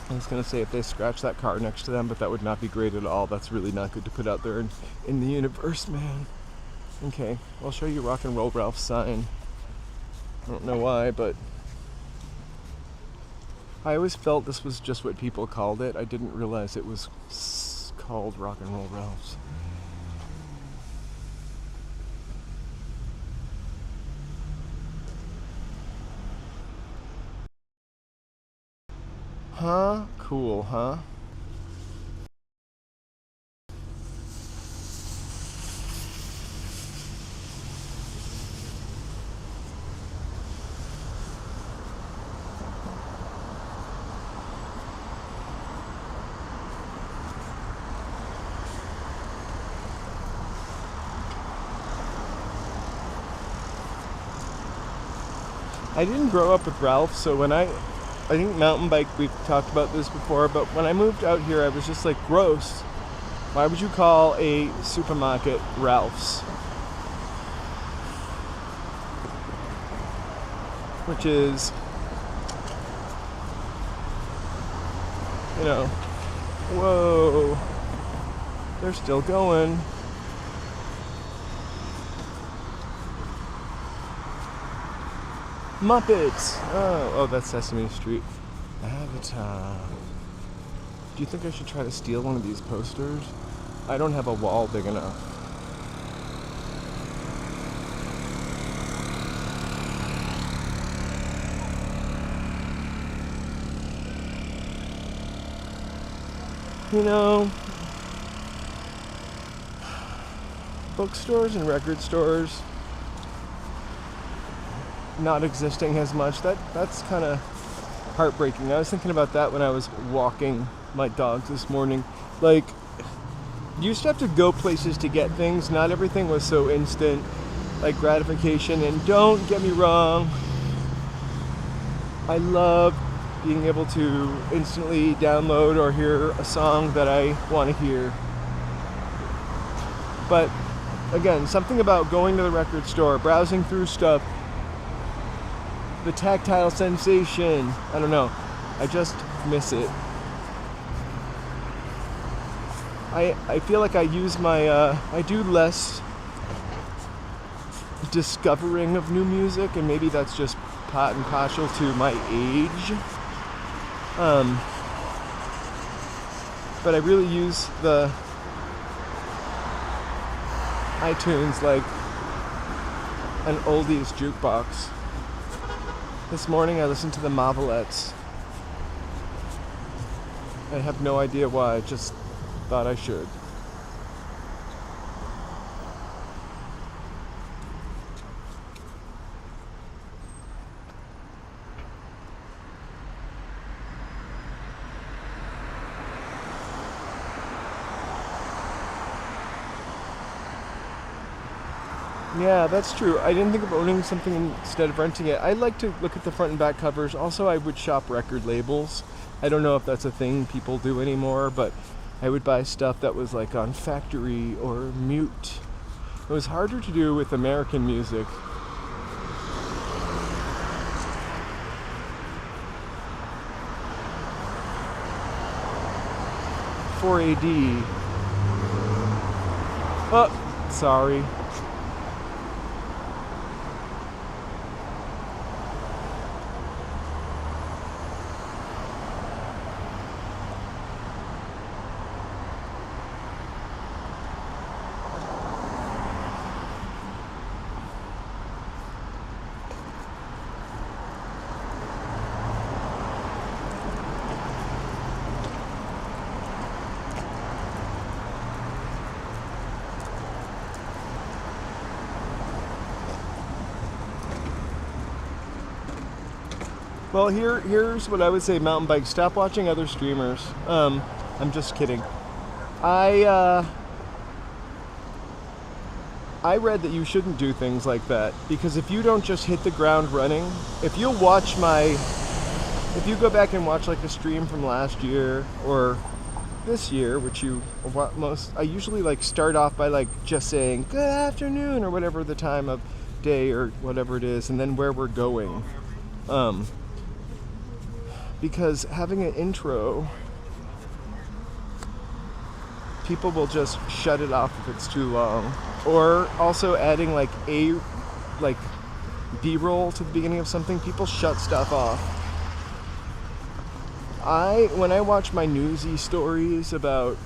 I was going to say if they scratch that car next to them, but that would not be great at all. That's really not good to put out there in the universe, man. Okay, I'll show you Rock and Roll Ralph's sign. I don't know why, but I always felt this was just what people called it. I didn't realize it was called Rock and Roll Ralph's. Huh? Cool, huh? I didn't grow up with Ralph, so when I think mountain bike, we've talked about this before, but when I moved out here, I was just like, gross. Why would you call a supermarket Ralph's? Which is, you know, whoa, they're still going. Muppets! Oh, that's Sesame Street. Avatar. Do you think I should try to steal one of these posters? I don't have a wall big enough. You know, bookstores and record stores not existing as much, that's kind of heartbreaking. I was thinking about that when I was walking my dogs this morning. Like, you used to have to go places to get things. Not everything was so instant, like gratification. And don't get me wrong, I love being able to instantly download or hear a song that I want to hear. But again, something about going to the record store, browsing through stuff, the tactile sensation, I don't know, I just miss it. I feel like I use my, I do less discovering of new music, and maybe that's just part and partial to my age. But I really use the iTunes like an oldies jukebox. This morning I listened to the Marvelettes. I have no idea why, I just thought I should. Yeah, that's true. I didn't think of owning something instead of renting it. I like to look at the front and back covers. Also, I would shop record labels. I don't know if that's a thing people do anymore, but I would buy stuff that was like on Factory or Mute. It was harder to do with American music. For AD. Oh, sorry. Well, here's what I would say, mountain bike. Stop watching other streamers. I'm just kidding. I read that you shouldn't do things like that because if you don't just hit the ground running, if you go back and watch like a stream from last year or this year, which I usually like start off by like just saying good afternoon or whatever the time of day or whatever it is, and then where we're going. Because having an intro, people will just shut it off if it's too long. Or also adding like B-roll to the beginning of something, people shut stuff off. When I watch my newsy stories about,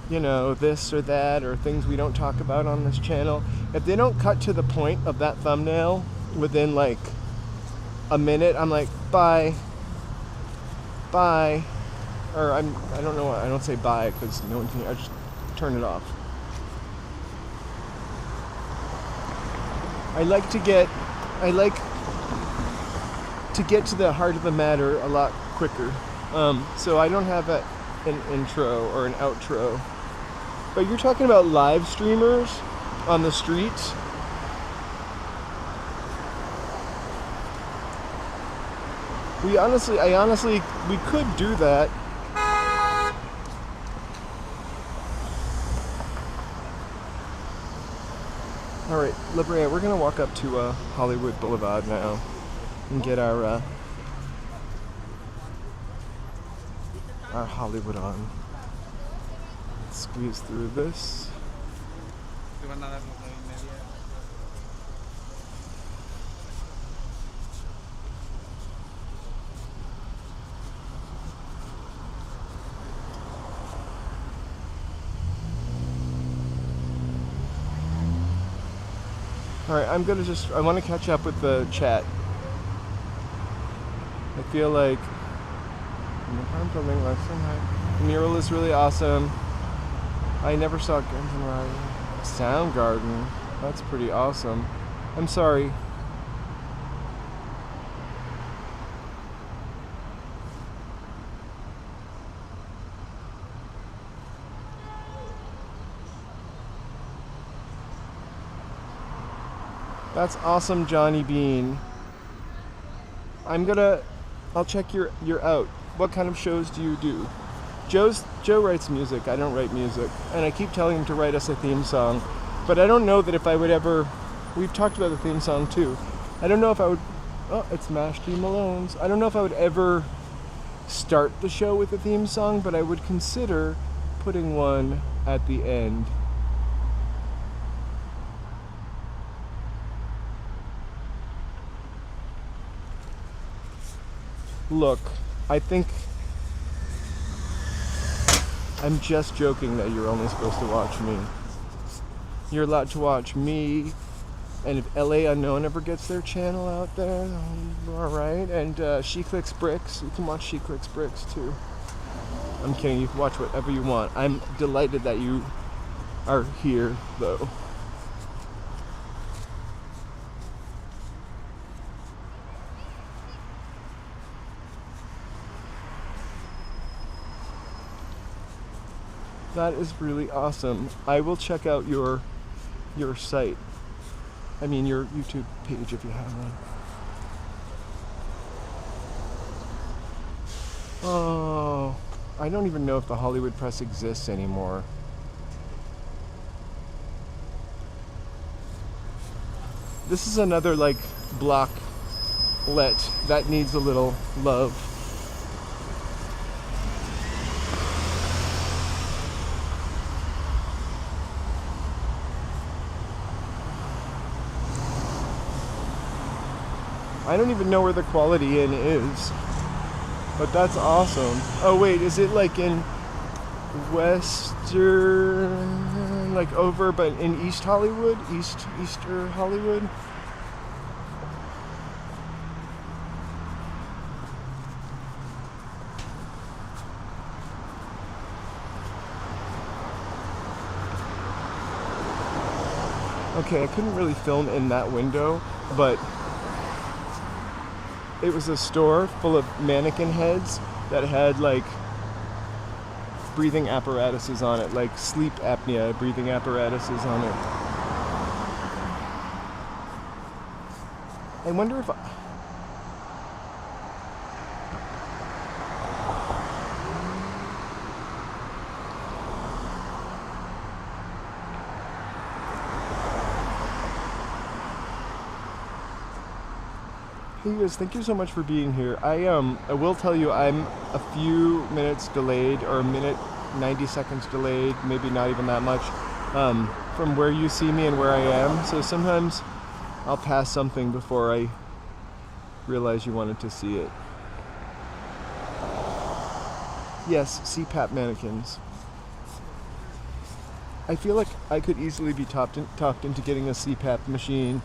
this or that or things we don't talk about on this channel, if they don't cut to the point of that thumbnail within like a minute, I'm like, bye. Or I don't know, I don't say bye because no one can, I just turn it off. I like to get to the heart of the matter a lot quicker. So I don't have an intro or an outro. But you're talking about live streamers on the streets? We could do that. All right, Librea, we're gonna walk up to Hollywood Boulevard now and get our Hollywood on. Let's squeeze through this. Alright, I want to catch up with the chat. I feel like the mural is really awesome. I never saw Guns N' Roses. Soundgarden. That's pretty awesome. I'm sorry. That's awesome, Johnny Bean. I'll check your out. What kind of shows do you do? Joe writes music. I don't write music. And I keep telling him to write us a theme song. But I don't know that if I would ever... We've talked about the theme song too. I don't know if I would... Oh, it's Mash D. Malone's. I don't know if I would ever start the show with a theme song, but I would consider putting one at the end. Look, I think I'm just joking that you're only supposed to watch me. You're allowed to watch me, and if LA Unknown ever gets their channel out there, alright, and She Clicks Bricks, you can watch She Clicks Bricks too. I'm kidding, you can watch whatever you want. I'm delighted that you are here, though. That is really awesome. I will check out your site. I mean your YouTube page if you have one. Oh, I don't even know if the Hollywood Press exists anymore. This is another like blocklet that needs a little love. I don't even know where the Quality Inn is, but that's awesome. Oh wait, is it like in Western, like over, but in East Hollywood? Easter Hollywood? Okay, I couldn't really film in that window, but it was a store full of mannequin heads that had like breathing apparatuses on it, like sleep apnea breathing apparatuses on it. I wonder if Hey guys, thank you so much for being here. I will tell you I'm a few minutes delayed, or a minute 90 seconds delayed, maybe not even that much, from where you see me and where I am. So sometimes I'll pass something before I realize you wanted to see it. Yes, CPAP mannequins. I feel like I could easily be talked into getting a CPAP machine.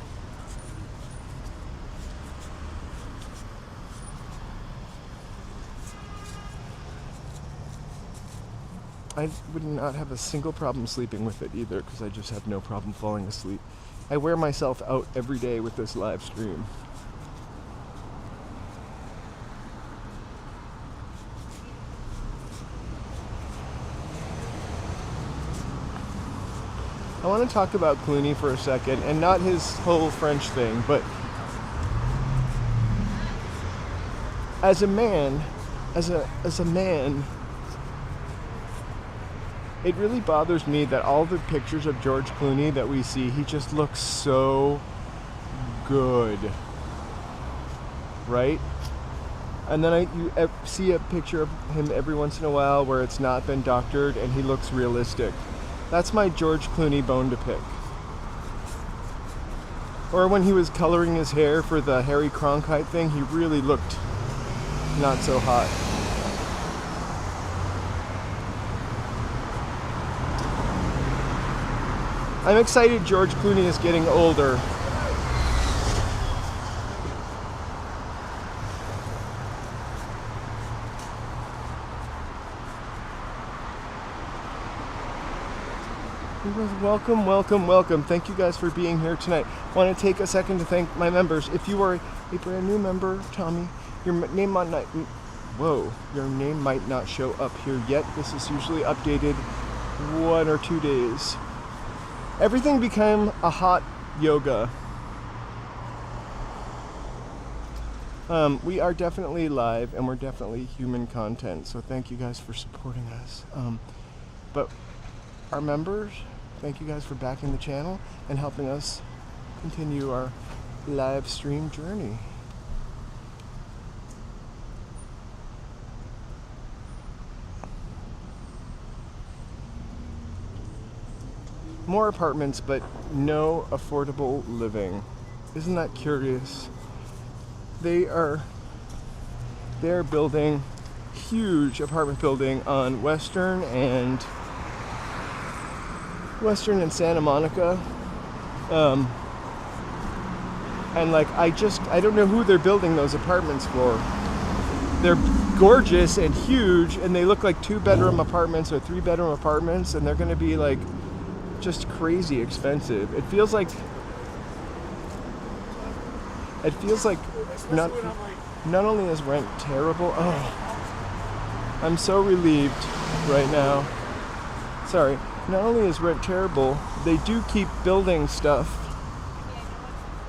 I would not have a single problem sleeping with it either, because I just have no problem falling asleep. I wear myself out every day with this live stream. I want to talk about Clooney for a second, and not his whole French thing, but as a man, it really bothers me that all the pictures of George Clooney that we see, he just looks so good, right? And then you see a picture of him every once in a while where it's not been doctored and he looks realistic. That's my George Clooney bone to pick. Or when he was coloring his hair for the Harry Cronkite thing, he really looked not so hot. I'm excited George Clooney is getting older. Welcome, welcome, welcome. Thank you guys for being here tonight. I want to take a second to thank my members. If you are a brand new member, Tommy, your name might not show up here yet. This is usually updated 1 or 2 days. Everything became a hot yoga. We are definitely live and we're definitely human content, so thank you guys for supporting us. But our members, thank you guys for backing the channel and helping us continue our live stream journey. More apartments, but no affordable living. Isn't that curious? They're building huge apartment building on Western and Santa Monica. And like I don't know who they're building those apartments for. They're gorgeous and huge, and they look like 2-bedroom apartments or 3-bedroom apartments, and they're going to be like just crazy expensive. It feels like not only is rent terrible. Oh, I'm so relieved right now. Sorry. Not only is rent terrible, they do keep building stuff,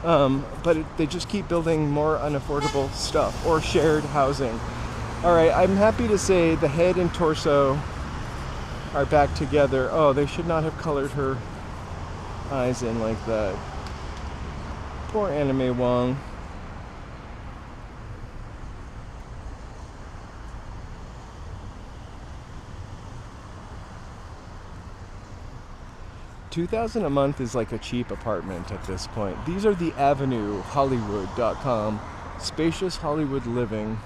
but they just keep building more unaffordable stuff or shared housing. All right, I'm happy to say the head and torso are back together. Oh, they should not have colored her eyes in like that. Poor Anime Wong. $2,000 a month is like a cheap apartment at this point. These are the Avenue Hollywood.com, spacious Hollywood living.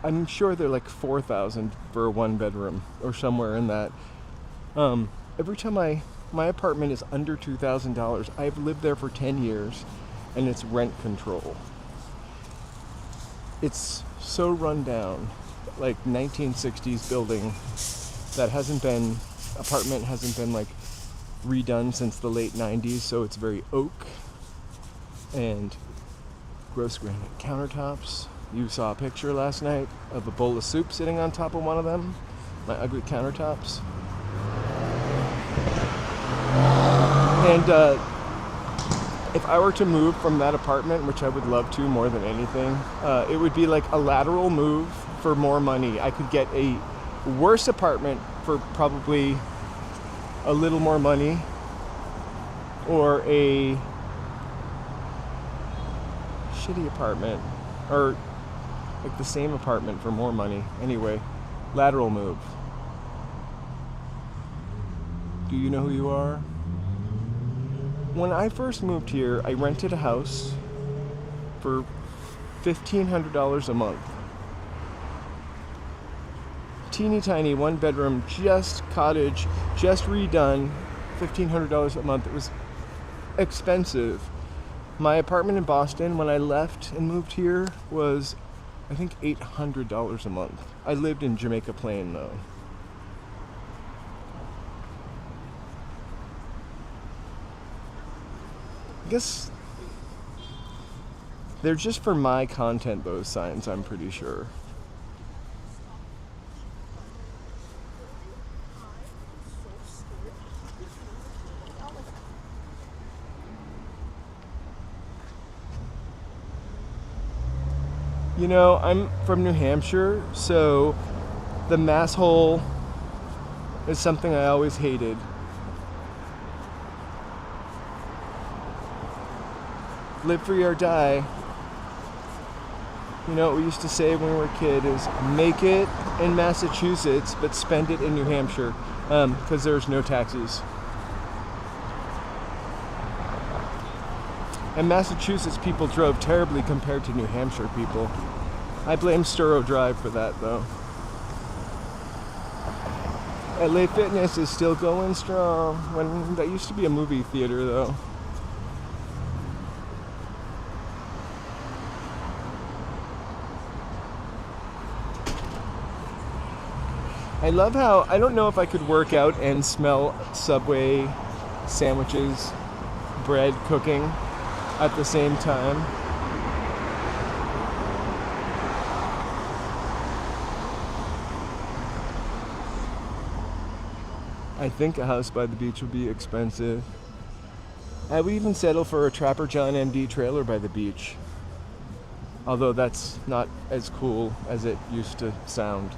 I'm sure they're like $4,000 for a 1-bedroom or somewhere in that. Every time my apartment is under $2,000, I've lived there for 10 years, and it's rent control. It's so run down, like 1960s building that apartment hasn't been like redone since the late 90s, so it's very oak, and Gross granite countertops. You saw a picture last night of a bowl of soup sitting on top of one of them. My ugly countertops. And if I were to move from that apartment, which I would love to more than anything, it would be like a lateral move for more money. I could get a worse apartment for probably a little more money, or a shitty apartment, or like the same apartment for more money. Anyway, lateral move. Do you know who you are? When I first moved here, I rented a house for $1,500 a month. Teeny tiny, one bedroom, just cottage, just redone, $1,500 a month. It was expensive. My apartment in Boston, when I left and moved here, was, I think, $800 a month. I lived in Jamaica Plain, though. I guess they're just for my content, those signs, I'm pretty sure. You know, I'm from New Hampshire, so the mass hole is something I always hated. Live free or die. You know what we used to say when we were a kid is make it in Massachusetts, but spend it in New Hampshire, because there's no taxes. And Massachusetts people drove terribly compared to New Hampshire people. I blame Sturo Drive for that, though. LA Fitness is still going strong. When that used to be a movie theater, though. I love how, I don't know if I could work out and smell Subway sandwiches, bread cooking at the same time. I think a house by the beach would be expensive. I would even settle for a Trapper John MD trailer by the beach. Although that's not as cool as it used to sound.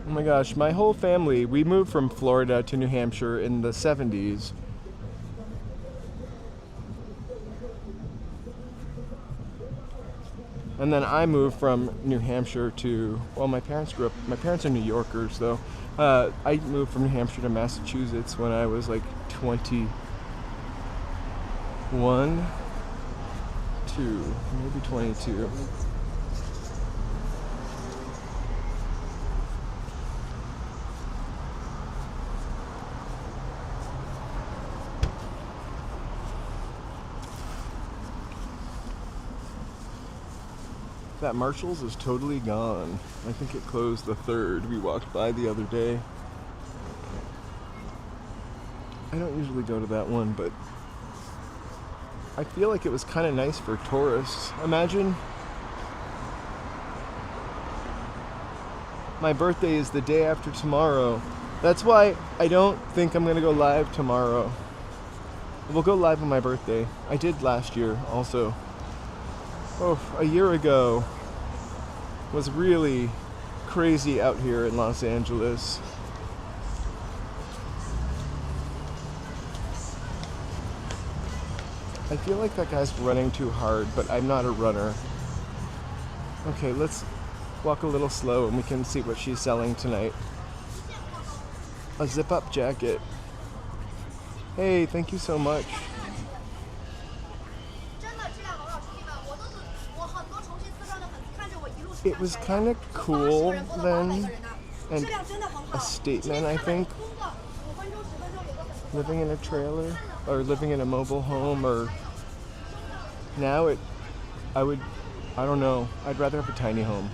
Oh my gosh, my whole family, we moved from Florida to New Hampshire in the 70s. And then I moved from New Hampshire to, well, my parents are New Yorkers though. I moved from New Hampshire to Massachusetts when I was like 21, maybe 22. That Marshall's is totally gone. I think it closed the 3rd. We walked by the other day. I don't usually go to that one, but I feel like it was kind of nice for tourists. Imagine my birthday is the day after tomorrow. That's why I don't think I'm going to go live tomorrow. We'll go live on my birthday. I did last year also. Oh, a year ago was really crazy out here in Los Angeles. I feel like that guy's running too hard, but I'm not a runner. Okay, let's walk a little slow and we can see what she's selling tonight. A zip-up jacket. Hey, thank you so much. It was kind of cool then, and a statement, I think, living in a trailer, or living in a mobile home, or now I don't know, I'd rather have a tiny home.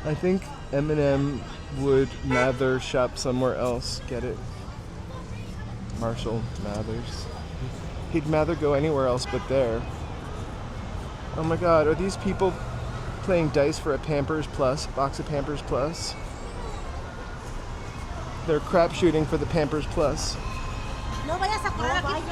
I think Eminem would Mather shop somewhere else. Get it? Marshall Mathers. He'd Mather go anywhere else but there. Oh my god, are these people playing dice for a Pampers Plus, box of Pampers Plus? They're crap shooting for the Pampers Plus. No vayas a correr aquí.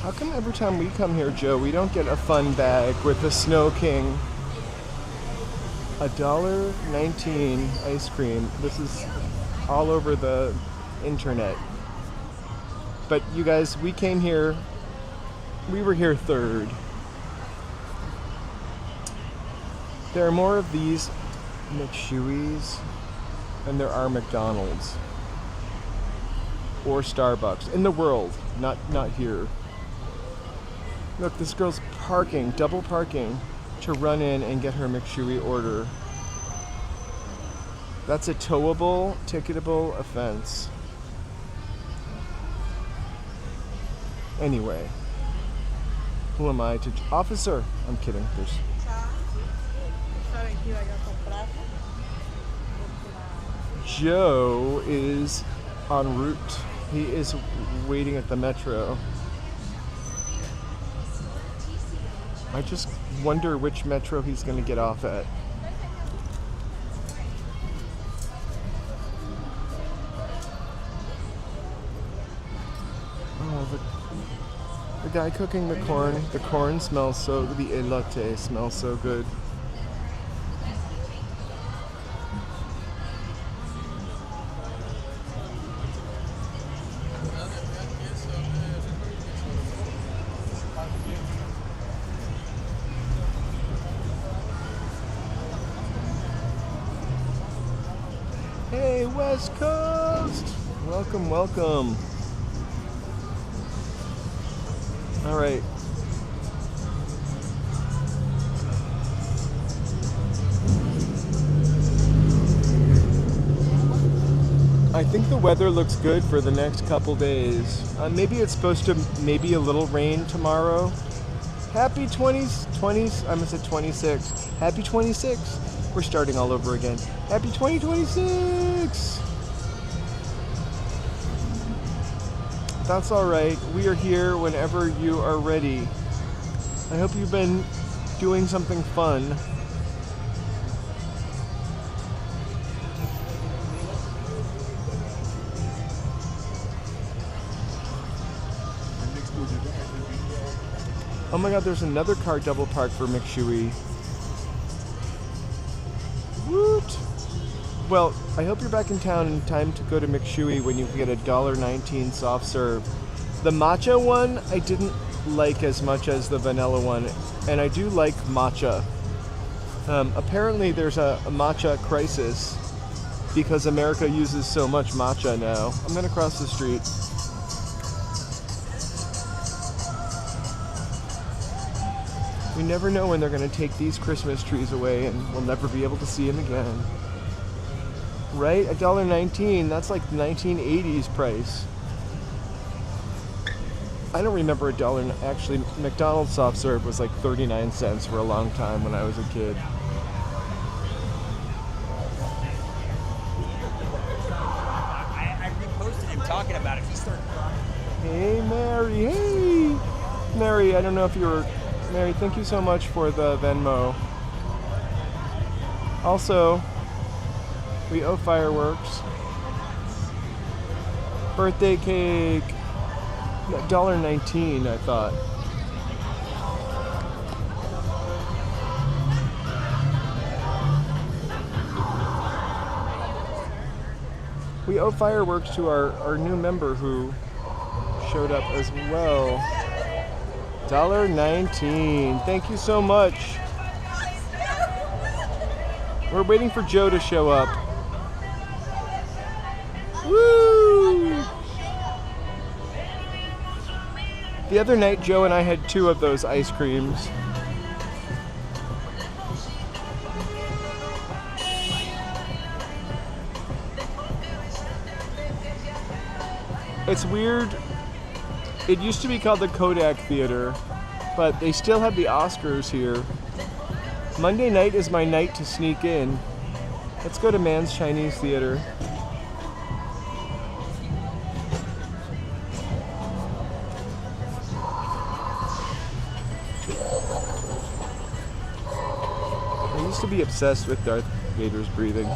How come every time we come here, Joe, we don't get a fun bag with the Snow King? $1.19 ice cream. This is all over the internet. But you guys, we came here, we were here third. There are more of these McShoeys than there are McDonald's or Starbucks in the world, not here. Look, this girl's parking, double parking, to run in and get her McShoey order. That's a towable, ticketable offense. Anyway, who am I to... Officer! I'm kidding. There's... Joe is en route. He is waiting at the metro. I just wonder which metro he's going to get off at. Oh, the guy cooking the corn smells so, the elote smells so good. Hey, West Coast! Welcome, welcome. All right. I think the weather looks good for the next couple days. Maybe it's supposed to, maybe a little rain tomorrow. Happy 20s, I almost said 26. Happy 26. We're starting all over again. Happy 2026! That's alright. We are here whenever you are ready. I hope you've been doing something fun. Oh my god, there's another car double parked for McShoey. Woot! Well, I hope you're back in town in time to go to McShoey when you get a $1.19 soft serve. The matcha one I didn't like as much as the vanilla one, and I do like matcha. Apparently there's a matcha crisis because America uses so much matcha now. I'm gonna cross the street. We never know when they're gonna take these Christmas trees away and we'll never be able to see them again. Right? $1.19, that's like the 1980s price. I don't remember $1. Actually, McDonald's soft serve was like 39 cents for a long time when I was a kid. I reposted him talking about it. He started crying. Hey, Mary. Hey! Mary, I don't know if you were... Mary, thank you so much for the Venmo. Also, we owe fireworks. Birthday cake. $1.19, I thought. We owe fireworks to our new member who showed up as well. $1.19. Thank you so much. We're waiting for Joe to show up. Woo! The other night, Joe and I had 2 of those ice creams. It's weird It used to be called the Kodak Theater, but they still have the Oscars here. Monday night is my night to sneak in. Let's go to Man's Chinese Theater. I used to be obsessed with Darth Vader's breathing.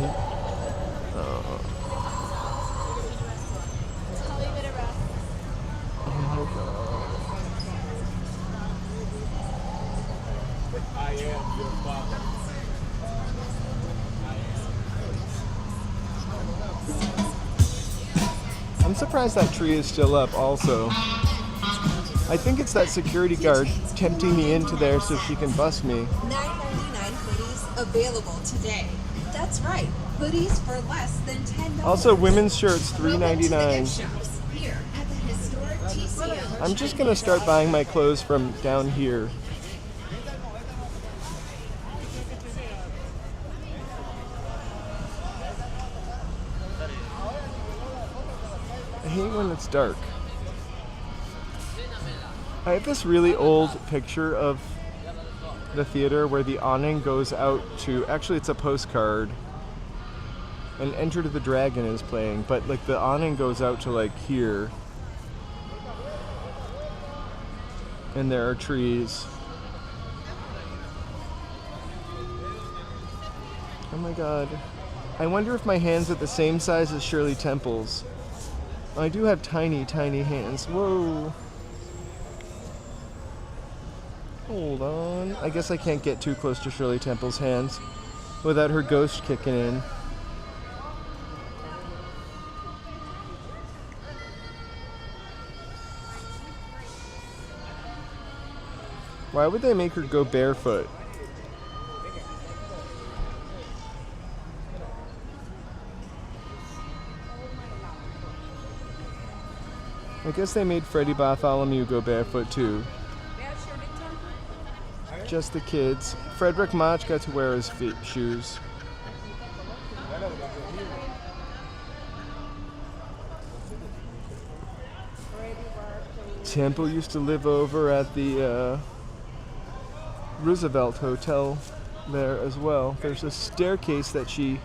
I'm surprised that tree is still up also. I think it's that security guard tempting me into there so she can bust me. $9.99 hoodies available today. That's right, hoodies for less than $10. Also, women's shirts, $3.99. Here at the historic TCL. I'm just gonna start buying my clothes from down here. I hate when it's dark. I have this really old picture of the theater where the awning goes out to, actually it's a postcard, and Enter the Dragon is playing, but like the awning goes out to like here, and there are trees. Oh my god. I wonder if my hands are the same size as Shirley Temple's. I do have tiny, tiny hands. Whoa. Hold on. I guess I can't get too close to Shirley Temple's hands without her ghost kicking in. Why would they make her go barefoot? I guess they made Freddie Bartholomew go barefoot too. Just the kids. Frederick Mach got to wear his shoes. Temple used to live over at the Roosevelt Hotel there as well. There's a staircase that she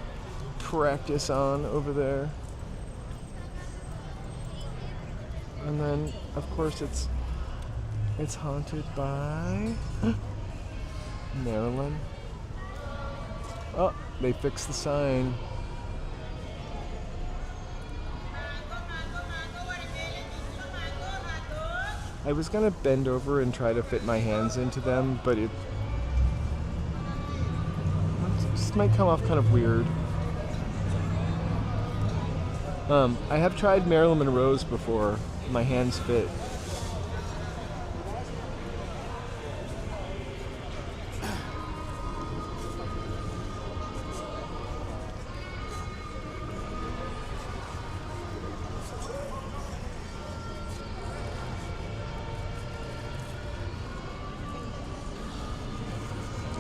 practiced on over there. And then, of course, it's haunted by Marilyn. Oh, they fixed the sign. I was gonna bend over and try to fit my hands into them, but it just might come off kind of weird. I have tried Marilyn Monroe's before. My hands fit.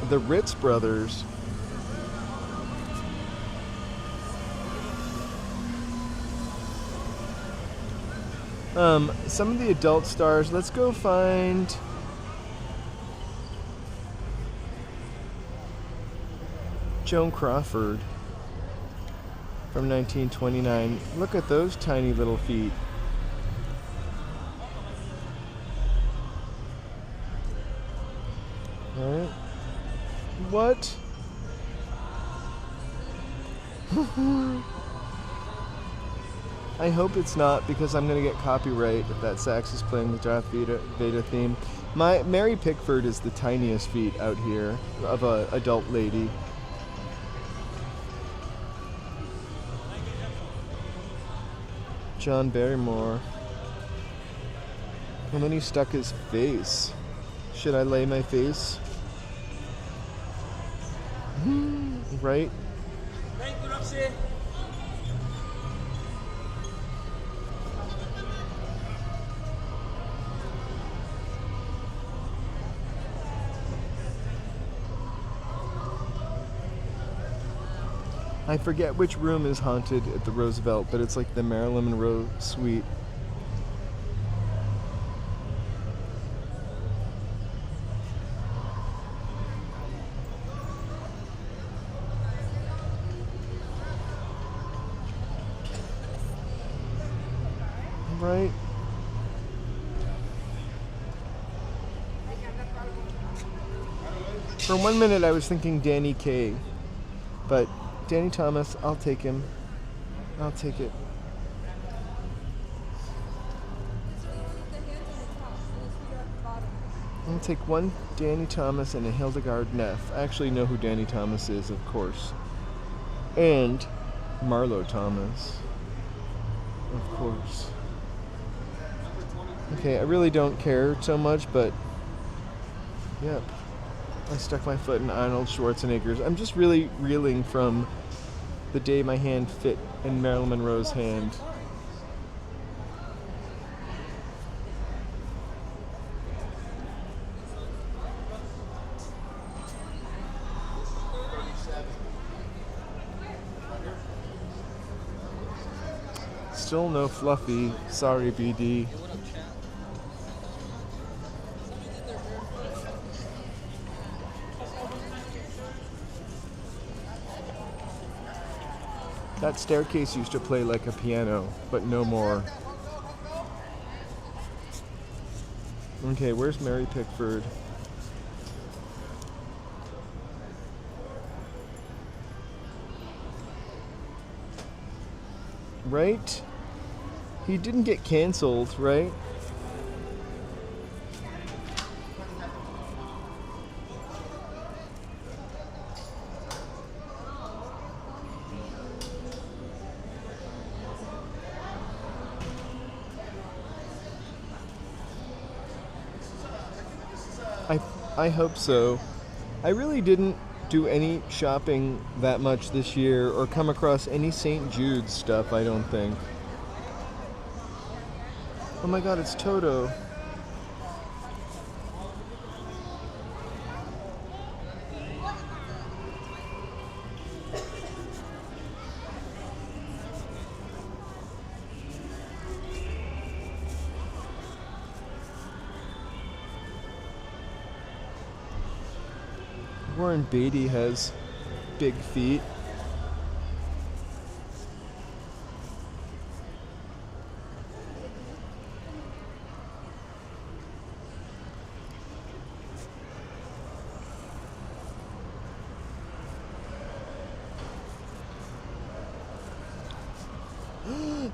The Ritz Brothers. Some of the adult stars. Let's go find Joan Crawford from 1929. Look at those tiny little feet. Alright. What? I hope it's not, because I'm going to get copyright if that sax is playing the Darth Vader theme. Mary Pickford is the tiniest feet out here of a adult lady. John Barrymore. And then he stuck his face. Should I lay my face? Right? I forget which room is haunted at the Roosevelt, but it's like the Marilyn Monroe suite. Right? For 1 minute I was thinking Danny Kaye, but Danny Thomas, I'll take him. I'll take it. I'll take one Danny Thomas and a Hildegard Neff. I actually know who Danny Thomas is, of course. And Marlo Thomas. Of course. Okay, I really don't care so much, but yep. I stuck my foot in Arnold Schwarzenegger's. I'm just really reeling from the day my hand fit in Marilyn Monroe's hand. Still no Fluffy. Sorry, BD. That staircase used to play like a piano, but no more. Okay, where's Mary Pickford? Right? He didn't get canceled, right? I hope so. I really didn't do any shopping that much this year or come across any St. Jude's stuff, I don't think. Oh my god, it's Toto. Warren Beatty has big feet.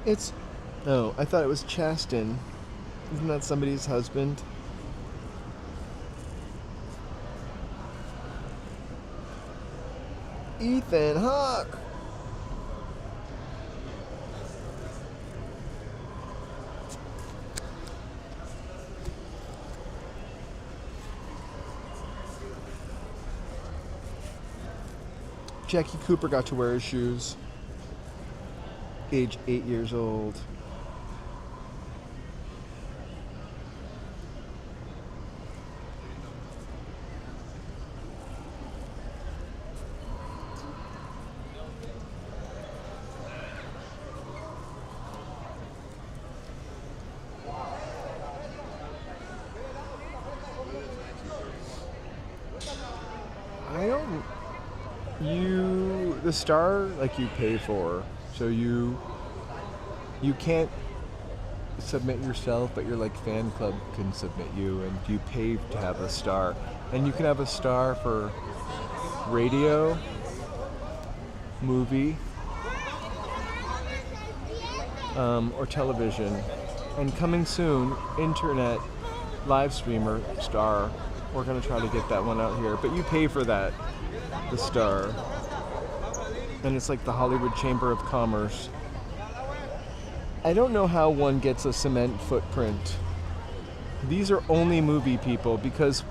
It's... Oh, I thought it was Chasten. Isn't that somebody's husband? Ethan Hawke! Jackie Cooper got to wear his shoes. Age 8 years old. The star, like, you pay for, so you can't submit yourself, but your like fan club can submit you, and you pay to have a star, and you can have a star for radio, movie, or television, and coming soon, internet live streamer star. We're gonna try to get that one out here, but you pay for that, the star. And it's like the Hollywood Chamber of Commerce. I don't know how one gets a cement footprint. These are only movie people because,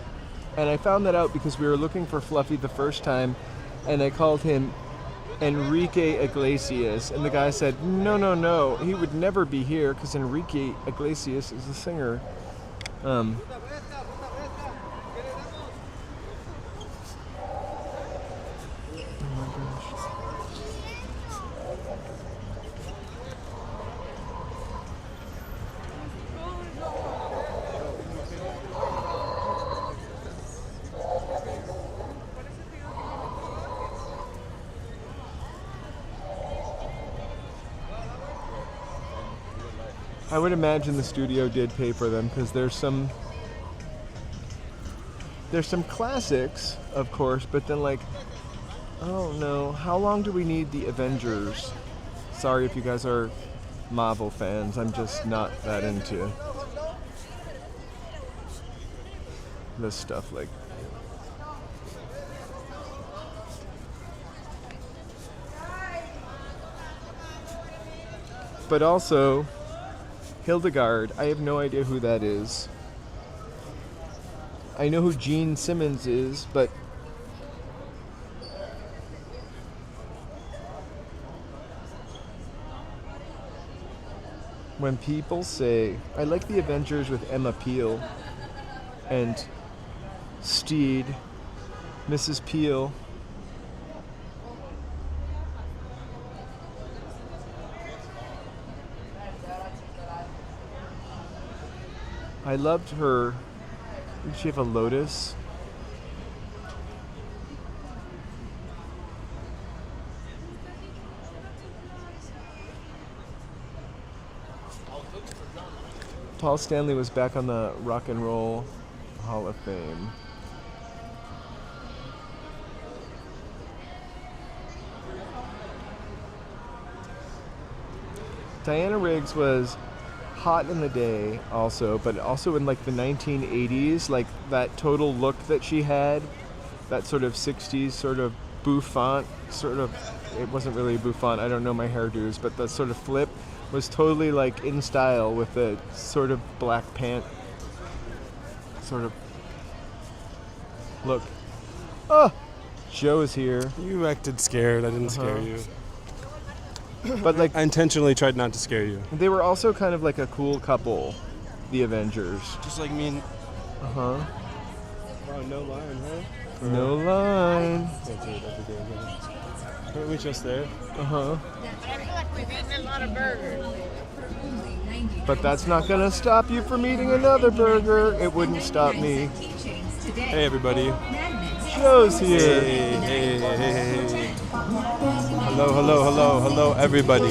and I found that out because we were looking for Fluffy the first time, and I called him Enrique Iglesias, and the guy said, no, he would never be here because Enrique Iglesias is a singer. I would imagine the studio did pay for them because there's some classics, of course, but then like, I don't know, how long do we need the Avengers? Sorry if you guys are Marvel fans, I'm just not that into this stuff. Like, but also Hildegard, I have no idea who that is. I know who Gene Simmons is, but when people say, I like the Avengers with Emma Peel and Steed, Mrs. Peel. I loved her. Did she have a lotus? Paul Stanley was back on the Rock and Roll Hall of Fame. Diana Riggs was hot in the day also, but also in like the 1980s, like that total look that she had, that sort of 60s sort of bouffant, sort of, it wasn't really a bouffant, I don't know my hairdos, but that sort of flip was totally like in style with the sort of black pant sort of look. Oh, Joe's here. You acted scared. I didn't scare you. But like, I intentionally tried not to scare you. they were also kind of like a cool couple, the Avengers. Just like me and... Uh-huh. Wow, no line, huh? No line. That's it, that's a good one. Weren't we just there? Uh-huh. I feel like we've eaten a lot of burgers. But that's not gonna stop you from eating another burger. It wouldn't stop me. Hey, everybody. Joe's here. Hey. Hello, everybody.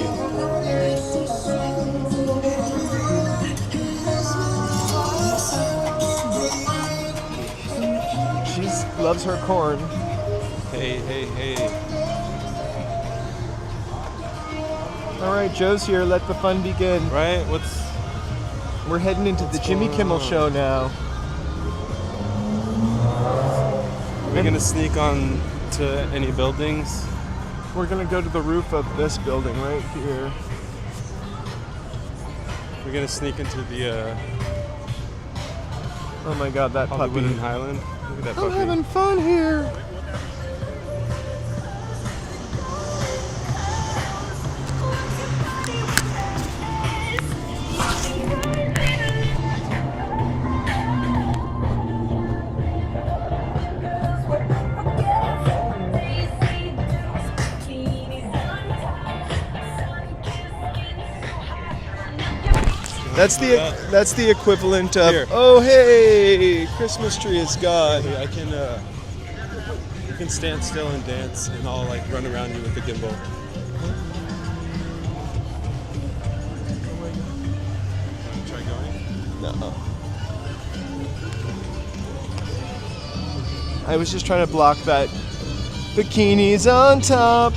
She loves her corn. Hey. All right, Joe's here. Let the fun begin. Right? We're heading into the Jimmy going Kimmel on? show now. Are we gonna sneak on to any buildings? We're gonna go to the roof of this building right here. We're gonna sneak into the Oh my God, that Hollywood puppy! and Highland. Look at that I'm puppy. having fun here. That's the equivalent of, Here. oh hey, Christmas tree is gone. I can you can stand still and dance, and I'll like run around you with the gimbal. Try going. No. I was just trying to block that. Bikinis on top.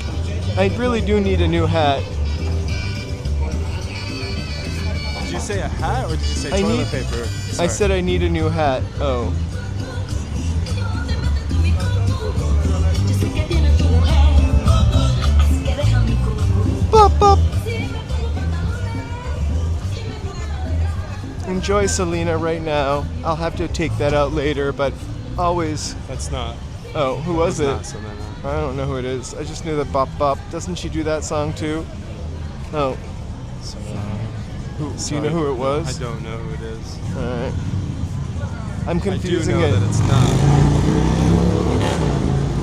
I really do need a new hat. Did you say a hat or did you say I toilet need- paper? I Sorry. said I need a new hat. Oh. Bop, bop. Enjoy Selena right now. I'll have to take that out later, but always. That's not. Oh, who was it? Not Selena. I don't know who it is. I just knew that Bop Bop. Doesn't she do that song too? Oh. Do you know who it was? I don't know who it is. Alright. I'm I do confusing know it. that it's not.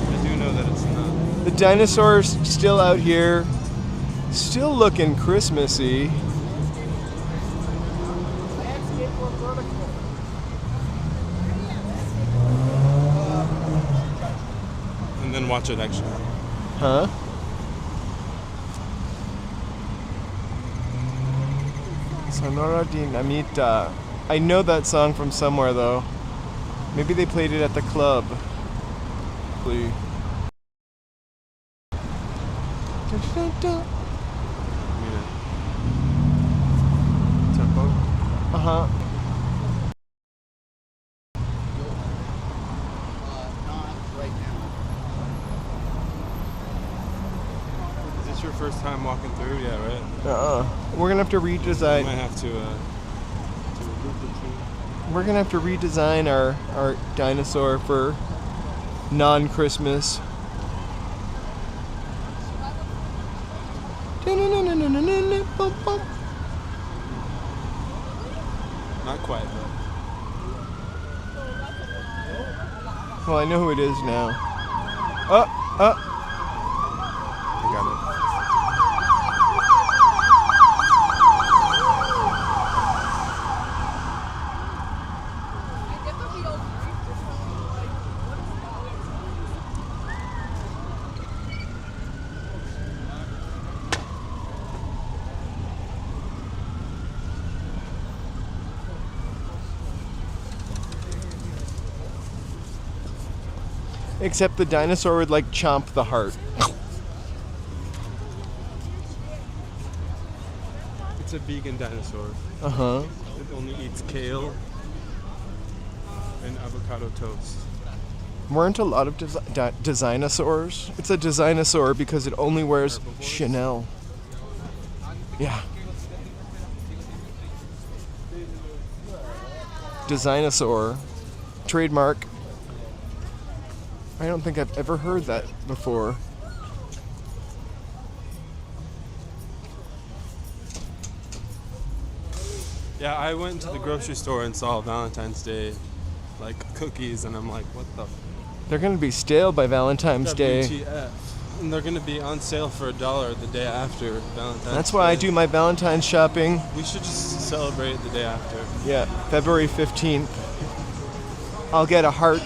I do know that it's not. The dinosaur's still out here. Still looking Christmassy. And then watch it actually. Sonora Dinamita. I know that song from somewhere though. Maybe they played it at the club. Please. Tempo. Uh-huh. Is this your first time walking through? Yeah, right? We're gonna have to You redesign. might have to do a loop or two. We're gonna have to redesign our dinosaur for non-Christmas. Not quite, but Well, I know who it is now. I got it. Except the dinosaur would like chomp the heart. It's a vegan dinosaur. Uh-huh. It only eats kale and avocado toast. Weren't a lot of dinosaurs? It's a dinosaur because it only wears Herbivores? Chanel. Yeah. Dinosaur. Trademark. I don't think I've ever heard that before. Yeah, I went to the grocery store and saw Valentine's Day like cookies, and I'm like, what the They're going to be stale by Valentine's Day. WTF? And they're gonna be on sale for $1 the day after Valentine's That's why I Day. do my Valentine's shopping. We should just celebrate the day after. Yeah, February 15th. I'll get a heart,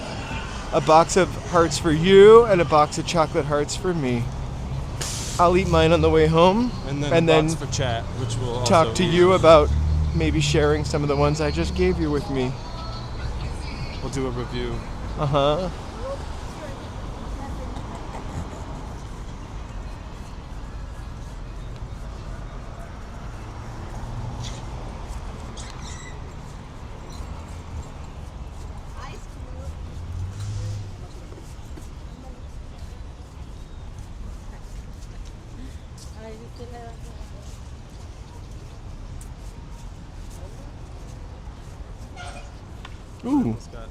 a box of hearts for you, and a box of chocolate hearts for me. I'll eat mine on the way home, And then and a then box for chat, which will also talk to eat. you about maybe sharing some of the ones I just gave you with me. We'll do a review. Uh-huh. Ooh, Scott,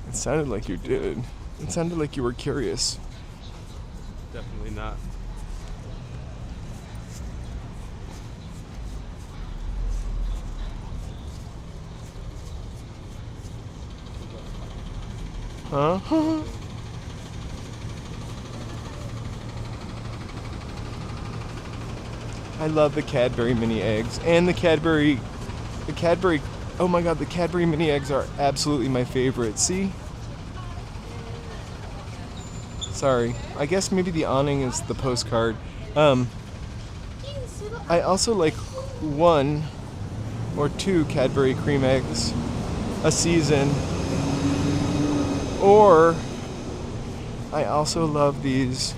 it sounded like you did. It sounded like you were curious. definitely not. Huh? I love the Cadbury mini eggs and the Cadbury, oh my god, the Cadbury mini eggs are absolutely my favorite. See? Sorry. I guess maybe the awning is the postcard. I also like 1 or 2 Cadbury cream eggs a season. Or I also love these.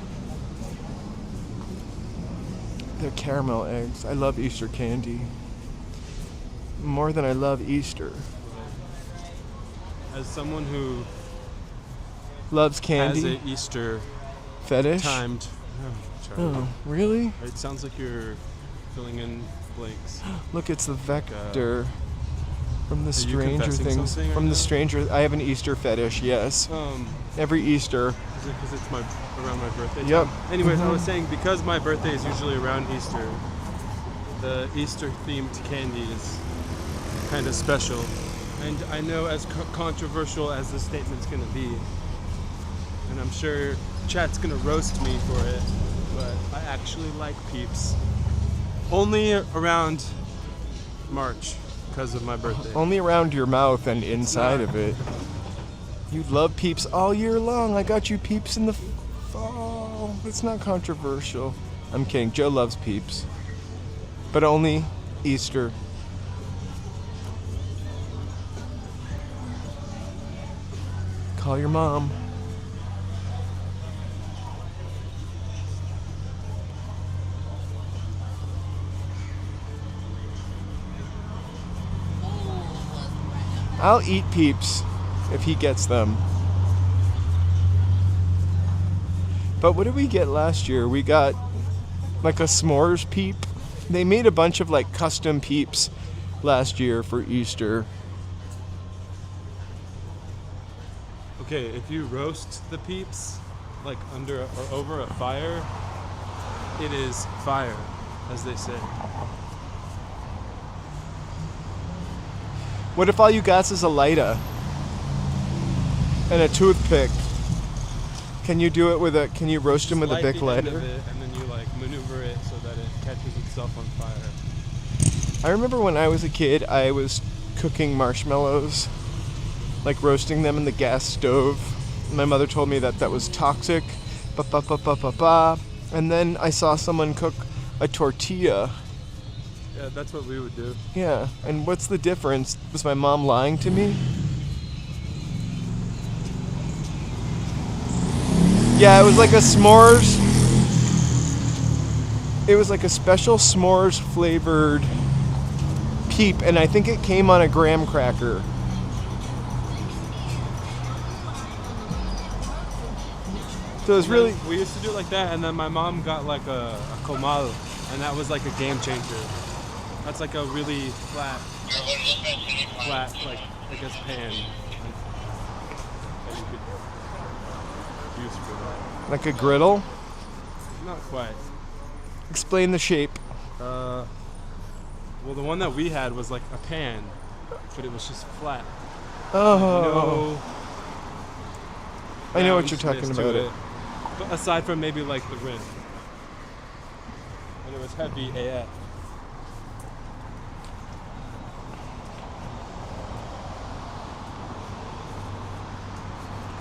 They're caramel eggs. I love Easter candy. More than I love Easter. As someone who Loves has candy. a Easter Fetish. timed, Charlie, Oh, really? it sounds like you're filling in blanks. Look, it's the Vector from the you Stranger confessing Things. something right From the now? Stranger. I have an Easter fetish. Yes. Every Easter. Is it because it's around my birthday? Yep. Time? Anyways, I was saying because my birthday is usually around Easter, the Easter themed candy is kind of special, and I know as controversial as this statement's gonna be, and I'm sure chat's gonna roast me for it, but I actually like Peeps. Only around March because of my birthday. Only around your mouth and inside of it. You love Peeps all year long. I got you Peeps in the fall. It's not controversial. I'm kidding. Joe loves Peeps. But only Easter. Call your mom. I'll eat Peeps if he gets them. But what did we get last year? We got like a s'mores Peep. They made a bunch of like custom Peeps last year for Easter. Okay, if you roast the Peeps, like under or over a fire, it is fire, as they say. What if all you got is a lighter and a toothpick? Can you do it with a? Can you roast them with a Light big the end lighter? of it, and then you like maneuver it so that it catches itself on fire. I remember when I was a kid, I was cooking marshmallows, like roasting them in the gas stove. My mother told me that that was toxic. And then I saw someone cook a tortilla. Yeah, that's what we would do. Yeah, and what's the difference? Was my mom lying to me? Yeah, it was like a s'mores. It was like a special s'mores flavored Peep, and I think it came on a graham cracker. So it was really. We used to do it like that, and then my mom got like a comal, and that was like a game changer. That's like a really flat, like I guess pan that you could use for that. Like a griddle? Not quite. Explain the shape. Well, the one that we had was like a pan, but it was just flat. Oh. No I know what you're roundness talking to about. It. But aside from maybe like the rim. And it was heavy AF.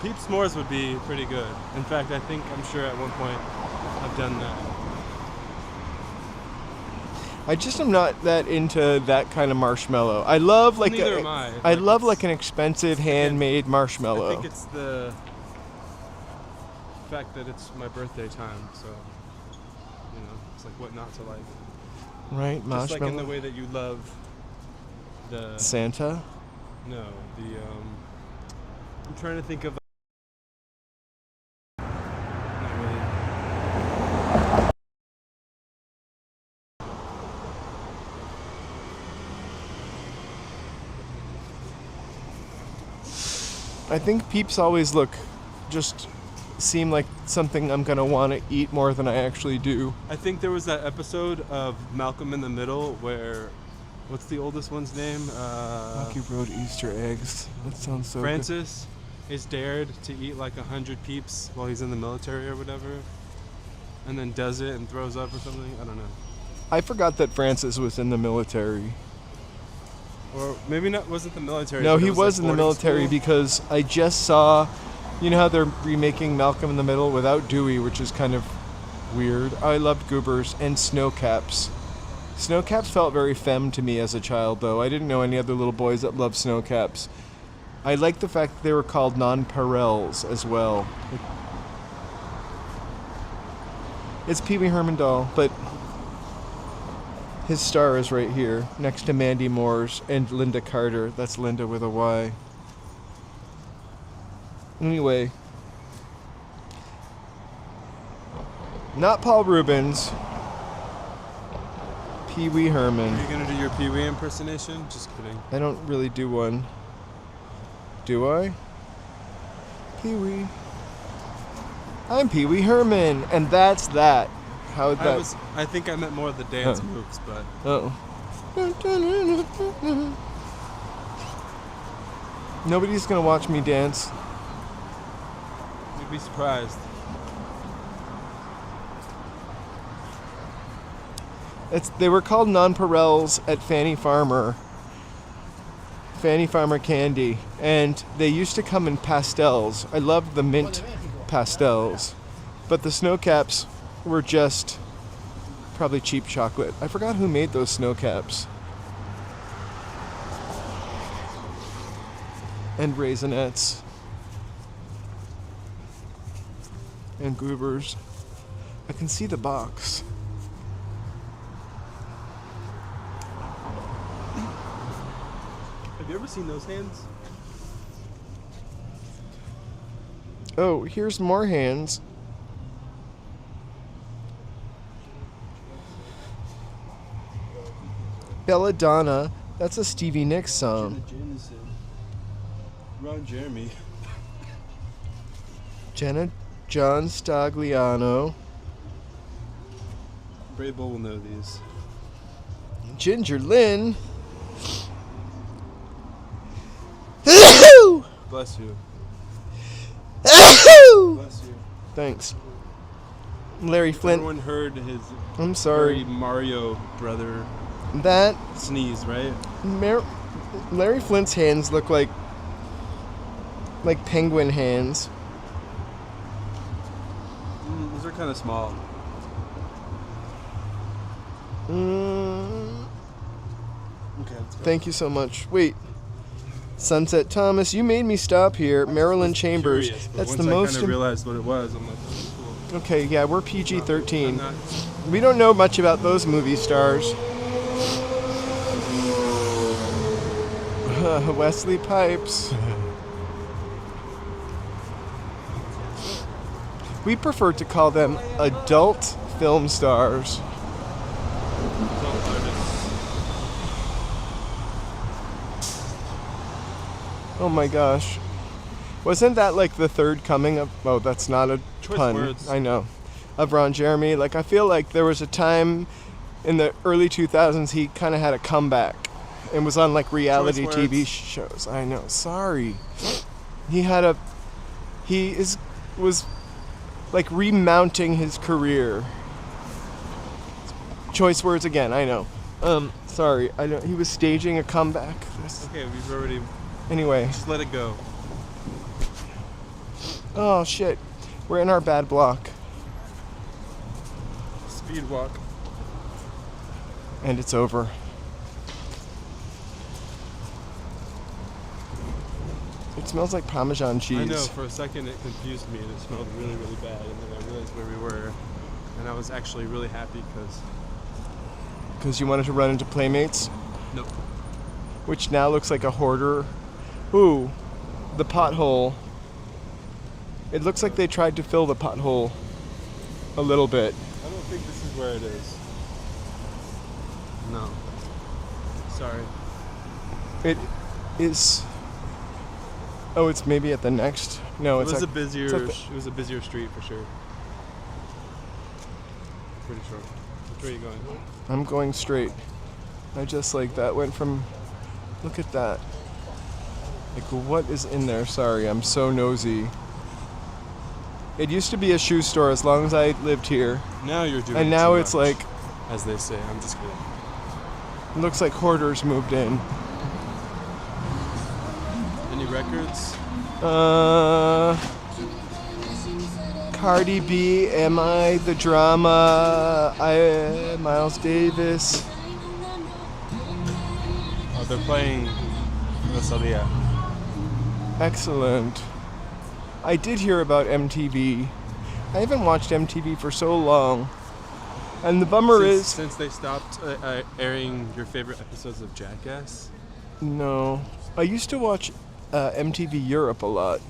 Peep s'mores would be pretty good. In fact, I'm sure at one point I've done that. I just am not that into that kind of marshmallow. I love like Neither am I. I Like, love it's- like an expensive handmade marshmallow. I think it's the fact that it's my birthday time, so it's like what not to like. Right, Just marshmallow. like in the way that you love the Santa. no, the I'm trying to think of not really. I think Peeps always seem like something I'm gonna want to eat more than I actually do. I think there was that episode of Malcolm in the Middle where what's the oldest one's name? Rocky Road Easter eggs. That sounds so Francis is dared to eat like 100 Peeps while he's in the military or whatever, and then does it and throws up or something. I don't know. good. I forgot that Francis was in the military. Or maybe not. Wasn't the military? No, but it he was, was like, in the boarding military school. because I just saw, you know how they're remaking Malcolm in the Middle without Dewey, which is kind of weird. I loved Goobers and Snowcaps. Snowcaps felt very femme to me as a child, though. I didn't know any other little boys that loved Snowcaps. I liked the fact that they were called nonpareils as well. It's Pee Wee Herman doll, but his star is right here, next to Mandy Moore's and Linda Carter. That's Linda with a Y. Anyway. Not Paul Rubens. Pee Wee Herman. Are you gonna do your Pee Wee impersonation? Just kidding. I don't really do one. Do I? Pee Wee. I'm Pee Wee Herman, and that's that. How would that? I think I meant more of the dance moves, but Oh. Nobody's gonna watch me dance. you'd be surprised. They were called nonpareils at Fanny Farmer candy, and they used to come in pastels. I loved the mint pastels, but the Snowcaps were just probably cheap chocolate. I forgot who made those Snowcaps. And Raisinets. and goobers. I can see the box. Have you ever seen those hands? Oh, here's more hands. Belladonna. That's a Stevie Nicks song. Ron Jeremy. Jenna John Stagliano. Bray Bull will know these. Ginger Lynn. Bless you. Bless you. Thanks. Larry Flint. Everyone heard his I'm sorry. Mario brother That sneeze, right? Larry Flint's hands look like penguin hands. These are kind of small. Okay, let's go. Thank you so much. Wait. Sunset Thomas, you made me stop here. Maryland Chambers. Curious, but That's once the I most. kind of realized what it was. I'm like, oh, cool. Okay, yeah, we're PG-13. I'm not- We don't know much about those movie stars. Wesley Pipes. We prefer to call them adult film stars. Oh my gosh. Wasn't that like the third coming of... Oh, that's not a Choice pun. words. I know. Of Ron Jeremy. Like, I feel like there was a time in the early 2000s he kind of had a comeback and was on like reality Choice TV words. shows. I know. Sorry. Was like remounting his career. Choice words again. I know. Sorry. I don't. He was staging a comeback. Okay, we've already. Anyway. Just let it go. Oh shit. We're in our bad block. Speed walk. And it's over. It smells like Parmesan cheese. I know, for a second it confused me and it smelled really, really bad. And then I realized where we were. And I was actually really happy because. Because you wanted to run into Playmates? Nope. Which now looks like a hoarder. Ooh, the pothole. It looks like they tried to fill the pothole a little bit. I don't think this is where it is. No. Sorry. It is. Oh, it's maybe at the next. No, It it's was at, a busier. it's at It was a busier street for sure. Pretty sure. Which way are you going? I'm going straight. I just like that went from. Look at that. Like, what is in there? Sorry, I'm so nosy. It used to be a shoe store as long as I lived here. Now you're doing. And now too it's much, like. as they say. I'm just kidding. It looks like hoarders moved in. Any records? Cardi B, Am I the Drama, Miles Davis. Oh, they're playing Rosalia. Excellent. I did hear about MTV. I haven't watched MTV for so long. And the bummer is... Since they stopped airing your favorite episodes of Jackass? No. I used to watch MTV Europe a lot.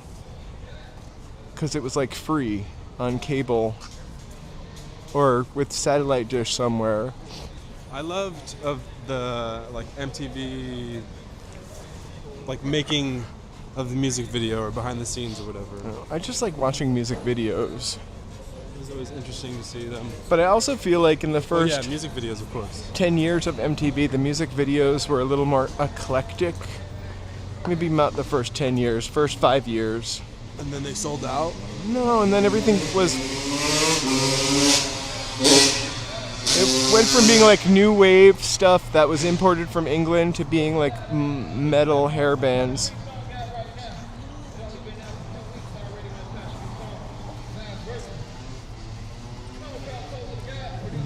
Because it was like free on cable. Or with satellite dish somewhere. I loved of the like MTV like making of the music video or behind the scenes or whatever. I just like watching music videos. It was always interesting to see them. But I also feel like in the first... yeah, music videos, of course. 10 years of MTV, the music videos were a little more eclectic. Maybe not the first 10 years, first 5 years. And then they sold out? No, and then everything was... It went from being like new wave stuff that was imported from England to being like metal hair bands.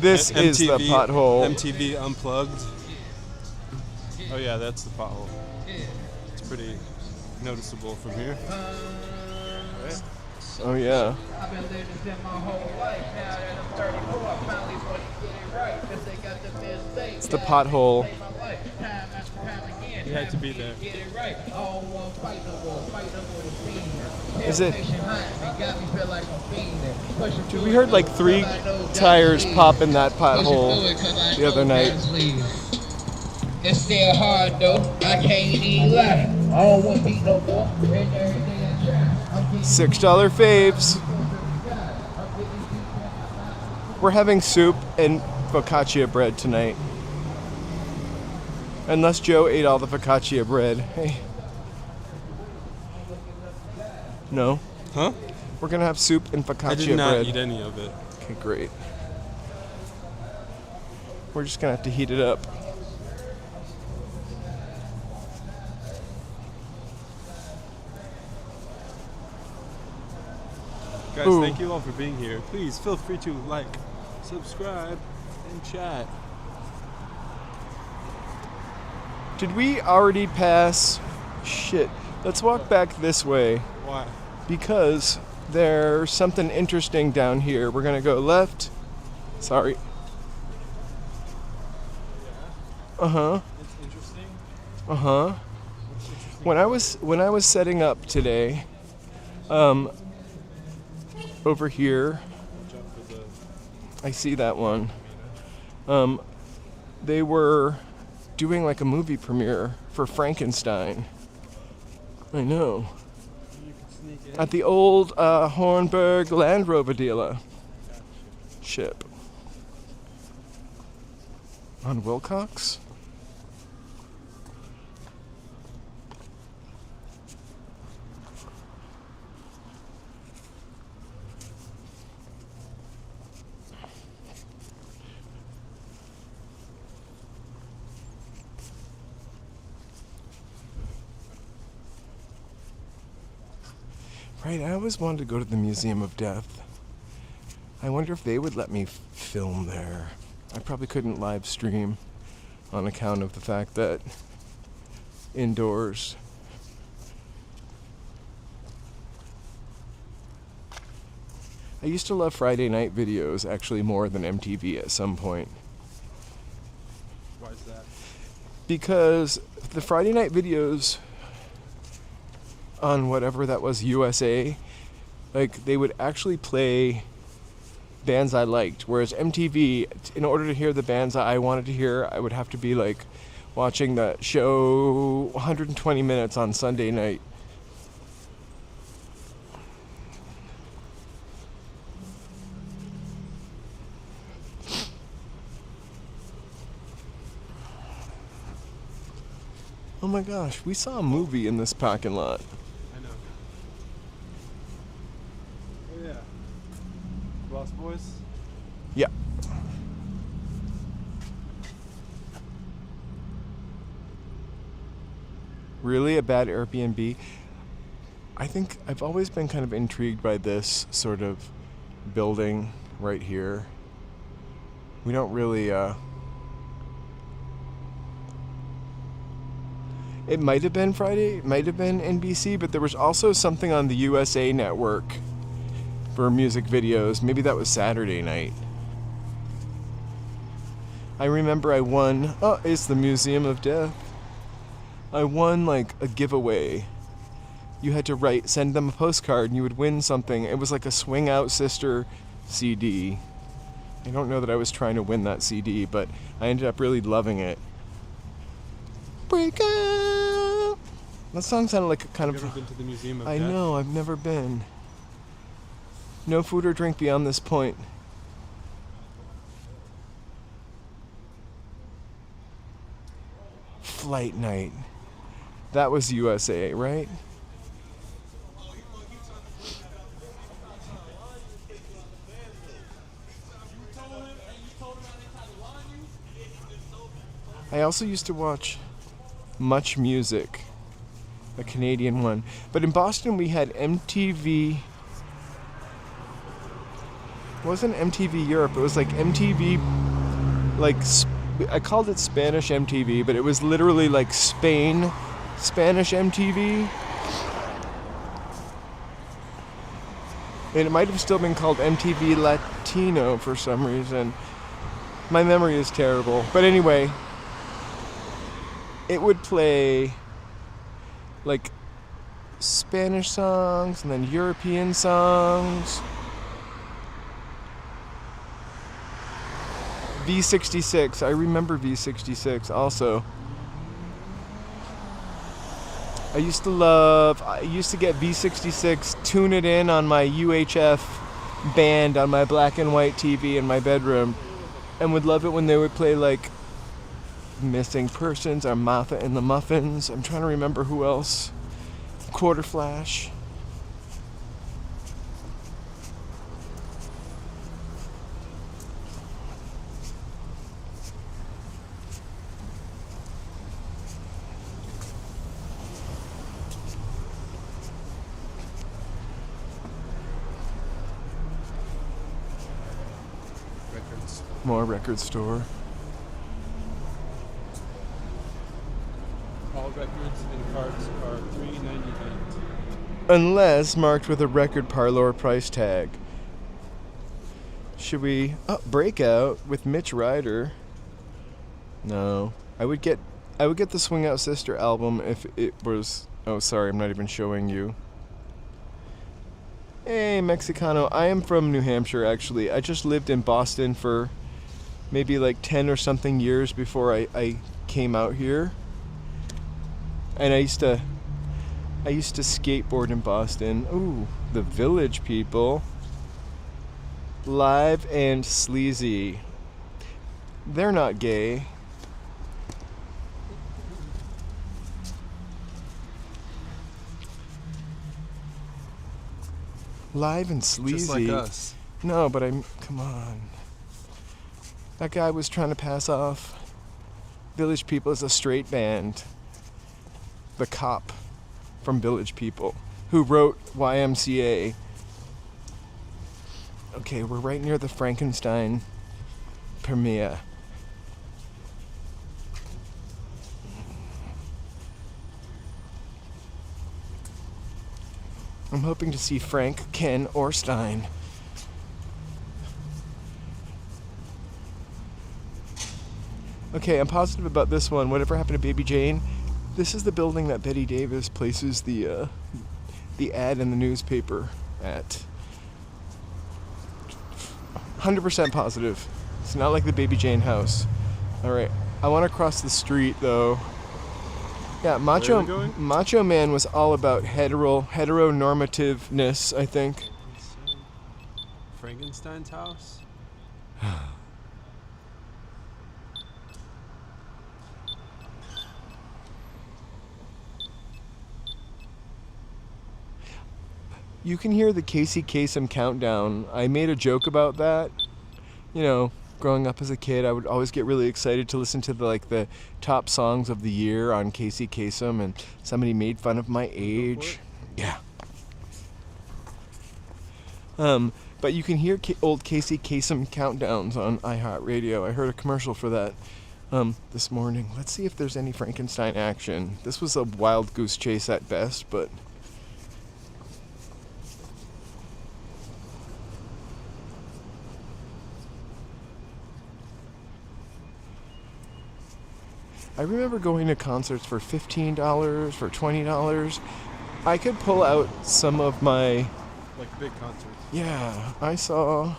This is the pothole. MTV Unplugged. Oh yeah, that's the pothole. It's pretty noticeable from here. Right. Oh yeah. I've been living this my whole life. Now that I'm 34, I finally want to get it right. Cause they got the mistake. It's the pothole. Time after time again. You had to be there. Get it right. I don't want to fight no more. Fight no more with fiend. Is it? Got me feel like I'm fiending. Dude, we heard like 3 tires pop in that pothole the other night. It's still hard though. I can't even lie. I don't want to beat no more. And everything I try. $6 faves. We're having soup and focaccia bread tonight. Unless Joe ate all the focaccia bread. Hey. No. Huh? We're gonna have soup and focaccia I did not bread. eat any of it. Okay, great. We're just gonna have to heat it up. Guys, Ooh. thank you all for being here. Please feel free to like, subscribe, and chat. Did we already pass? Shit. Let's walk back this way Why? because there's something interesting down here. We're gonna go left. Sorry. Uh-huh. It's interesting. Uh-huh. When I was setting up today, over here, I see that one. They were doing like a movie premiere for Frankenstein. I know. You can sneak in. At the old Hornburg Land Rover dealer ship. On Wilcox? Right, I always wanted to go to the Museum of Death. I wonder if they would let me film there. I probably couldn't live stream on account of the fact that indoors. I used to love Friday night videos actually more than MTV at some point. Why is that? Because the Friday night videos on whatever that was, USA, like they would actually play bands I liked, whereas MTV, in order to hear the bands I wanted to hear, I would have to be like watching that show 120 minutes on Sunday night. Oh my gosh, we saw a movie in this parking lot. I know. Oh yeah. Lost Boys? Yeah. Really a bad Airbnb? I think I've always been kind of intrigued by this sort of building right here. We don't really, it might have been Friday, it might have been NBC, but there was also something on the USA Network for music videos. Maybe that was Saturday night. I remember I won, it's the Museum of Death. I won like a giveaway. You had to send them a postcard and you would win something. It was like a Swing Out Sister CD. I don't know that I was trying to win that CD, but I ended up really loving it. Break up! That song sounded like a kind Have you ever been to the Museum of I Death? know, I've never been. No food or drink beyond this point. Flight night. That was USA, right? I also used to watch Much Music, a Canadian one. But in Boston we had MTV. It wasn't MTV Europe, it was like MTV, like, I called it Spanish MTV, but it was literally like Spanish MTV. And it might have still been called MTV Latino for some reason. My memory is terrible. But anyway, it would play like Spanish songs and then European songs. V66, I remember V66 also. I used to get V66, tune it in on my UHF band on my black and white TV in my bedroom, and would love it when they would play like Missing Persons or Martha and the Muffins. I'm trying to remember who else. Quarter Flash. Records. More record store. All records and cards are $3.98. Unless marked with a record parlor price tag. Should we Breakout with Mitch Ryder? No. I would get the Swing Out Sister album if it was. Oh, sorry, I'm not even showing you. Hey, Mexicano. I am from New Hampshire, actually. I just lived in Boston for maybe like 10 or something years before I came out here. And I used to skateboard in Boston. Ooh, the Village People. Live and Sleazy. They're not gay. Live and Sleazy. Just like us. No, but come on. That guy was trying to pass off Village People as a straight band. The cop from Village People, who wrote YMCA. Okay, we're right near the Frankenstein premiere. I'm hoping to see Frank, Ken, or Stein. Okay, I'm positive about this one. Whatever happened to Baby Jane? This is the building that Betty Davis places the ad in the newspaper at. 100% positive. It's not like the Baby Jane house. Alright, I want to cross the street though. Yeah, Macho Man was all about heteronormativeness, I think. Frankenstein's house? You can hear the Casey Kasem countdown. I made a joke about that. You know, growing up as a kid, I would always get really excited to listen to the top songs of the year on Casey Kasem, and somebody made fun of my age. Yeah. But you can hear old Casey Kasem countdowns on iHeartRadio. I heard a commercial for that this morning. Let's see if there's any Frankenstein action. This was a wild goose chase at best, but... I remember going to concerts for $15, for $20. I could pull out some of my... Like big concerts. Yeah, I saw...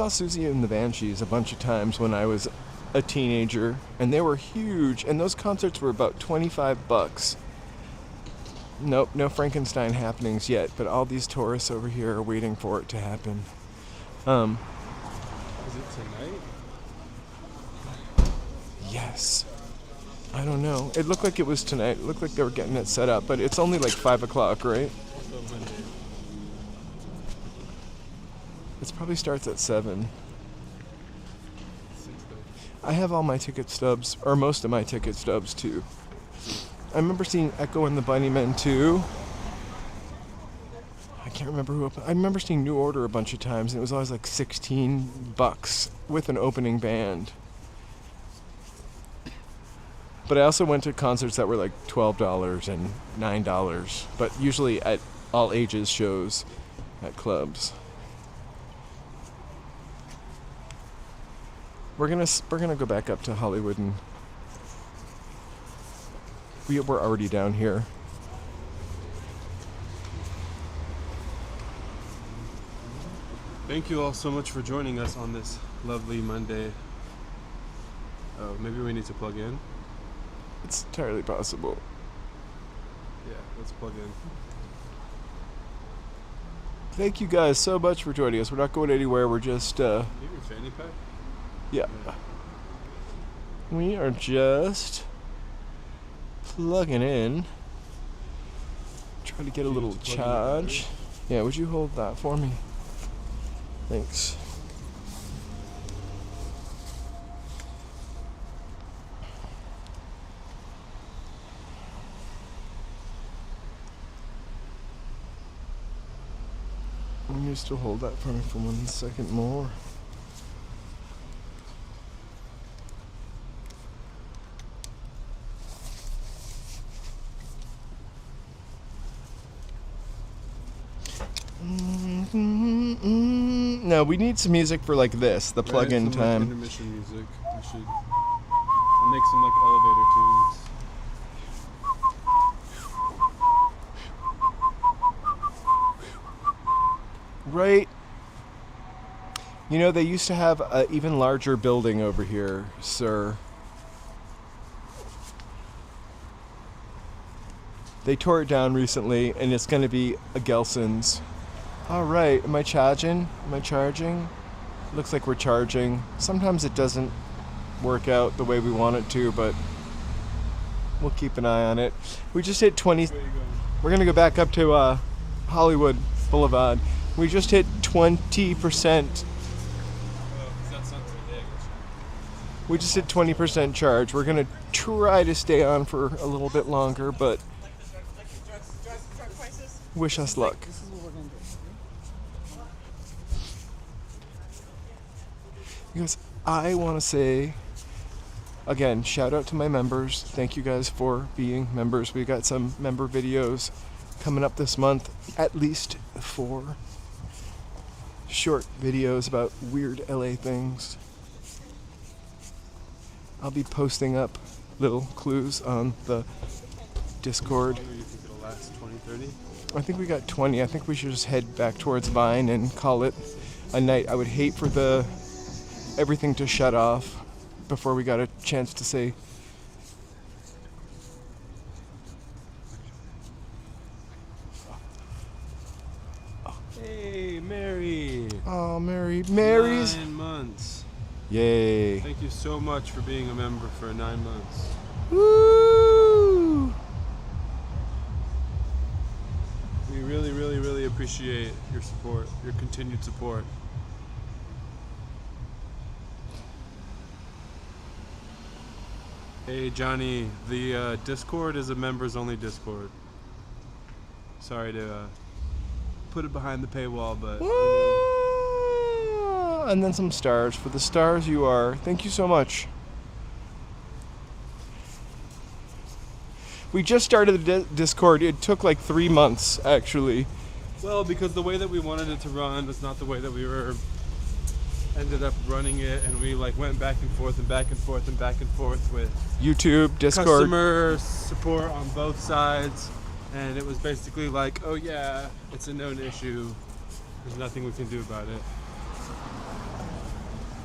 Susie and the Banshees a bunch of times when I was a teenager, and they were huge, and those concerts were about $25. Nope, no Frankenstein happenings yet, but all these tourists over here are waiting for it to happen. Is it tonight? Yes. I don't know. It looked like it was tonight. It looked like they were getting it set up, but it's only like 5 o'clock, right? It probably starts at 7. I have all my ticket stubs, or most of my ticket stubs too. I remember seeing Echo and the Bunnymen too. I can't remember who. I remember seeing New Order a bunch of times, and it was always like $16 with an opening band. But I also went to concerts that were like $12 and $9, but usually at all ages shows at clubs. We're gonna go back up to Hollywood, and we're already down here. Thank you all so much for joining us on this lovely Monday. Oh, maybe we need to plug in. It's entirely possible. Yeah, let's plug in. Thank you guys so much for joining us. We're not going anywhere. We're just Maybe your fanny pack? yeah. We are just plugging in. Trying to get a little charge. Yeah, would you hold that for me? Thanks. Can you still hold that for me for 1 second more? No, we need some music for like this, the plug-in Some, time. Like, intermission music. I'll make some like elevator tunes. Right. You know, they used to have an even larger building over here, sir. They tore it down recently, and it's going to be a Gelson's. All right, am I charging? Am I charging? Looks like we're charging. Sometimes it doesn't work out the way we want it to, but we'll keep an eye on it. We just hit 20. Where you going? We're going to go back up to Hollywood Boulevard. We just hit 20%. Oh, is that something big? We just hit 20% charge. We're going to try to stay on for a little bit longer, but wish us luck. Because I want to say, again, shout out to my members. Thank you guys for being members. We got some member videos coming up this month, at least 4 short videos about weird LA things. I'll be posting up little clues on the Discord. How long do you think it'll last? 20, 30? I think we got 20. I think we should just head back towards Vine and call it a night. I would hate for everything to shut off before we got a chance to say. Hey, Mary. Oh, Mary's. 9 months. Yay. Thank you so much for being a member for 9 months. Woo! We really, really, really appreciate your support, your continued support. Hey, Johnny, the Discord is a members-only Discord. Sorry to put it behind the paywall, but you know. And then some stars. For the stars you are. Thank you so much. We just started the Discord. It took like 3 months, actually. Well, because the way that we wanted it to run was not the way that we ended up running it, and we like went back and forth and back and forth and back and forth with YouTube, Discord. customer support on both sides, and it was basically like, oh yeah, it's a known issue. There's nothing we can do about it.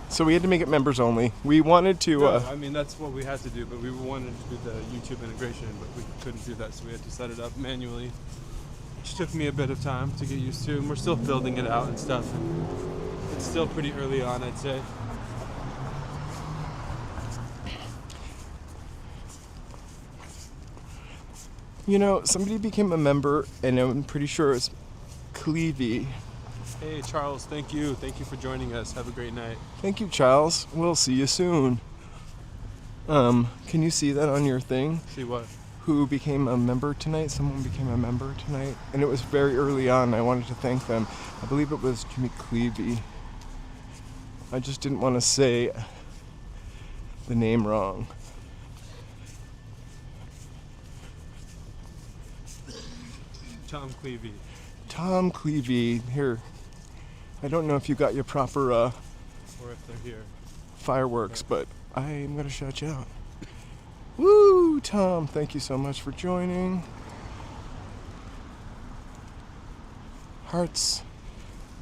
So we had to make it members only. We wanted to. No, I mean that's what we had to do, but we wanted to do the YouTube integration, but we couldn't do that, so we had to set it up manually, which took me a bit of time to get used to, and we're still building it out and stuff. And it's still pretty early on, I'd say. You know, somebody became a member, and I'm pretty sure it's Blvd. Hey Charles, thank you. Thank you for joining us. Have a great night. Thank you, Charles. We'll see you soon. Can you see that on your thing? See what? Who became a member tonight? Someone became a member tonight, and it was very early on. I wanted to thank them. I believe it was Jimmy Blvd. I just didn't want to say the name wrong. Tom Cleavey. Tom Cleavey. Here, I don't know if you got your proper Or if they're here. fireworks, but I'm gonna shout you out. Woo, Tom! Thank you so much for joining. Hearts,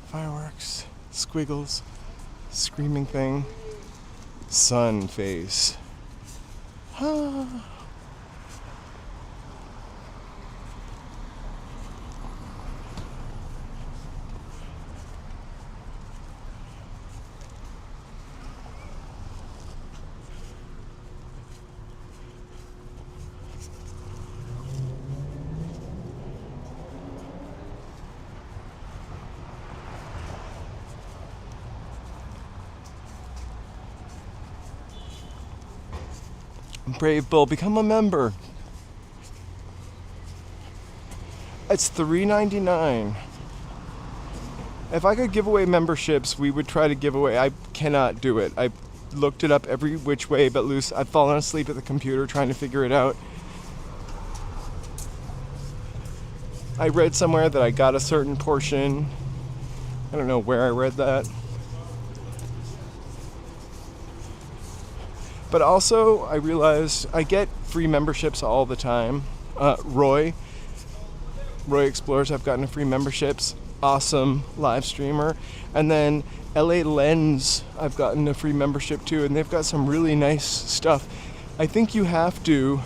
fireworks, squiggles, screaming thing, sun face. Ah. Brave Bull, become a member. It's $3.99. If I could give away memberships, we would try to give away. I cannot do it. I looked it up every which way but loose. I've fallen asleep at the computer trying to figure it out. I read somewhere that I got a certain portion. I don't know where I read that. But also, I realized I get free memberships all the time. Roy Explores, I've gotten free memberships. Awesome live streamer. And then LA Lens, I've gotten a free membership too, and they've got some really nice stuff. I think you have to.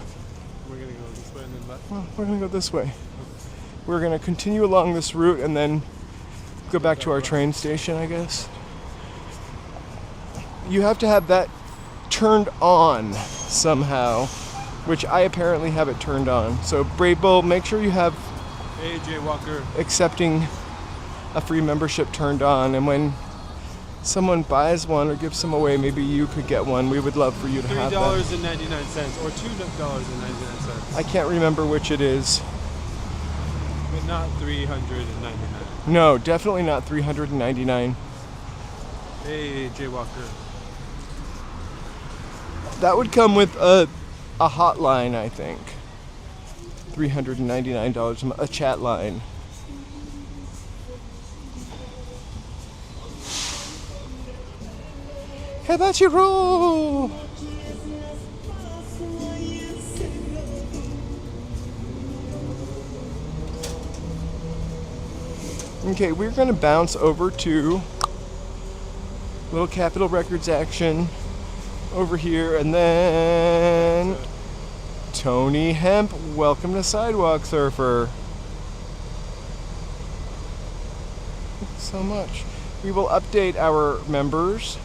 We're gonna go this way and then left. Well, we're gonna go this way. We're gonna continue along this route and then go back to our train station, I guess. You have to have that turned on somehow, which I apparently have it turned on. So Brave Bull, make sure you have AJ Walker. accepting a free membership turned on, and when someone buys one or gives some away, maybe you could get one. We would love for you to have that. $3.99 or $2.99. I can't remember which it is. But not $399. No, definitely not $399. AJ Walker. That would come with a hotline, I think. $399, a chat line. Hebachiro! Okay, we're gonna bounce over to little Capitol Records action over here, and then Tony Hemp, welcome to Sidewalk Surfer. Thanks so much. We will update our members.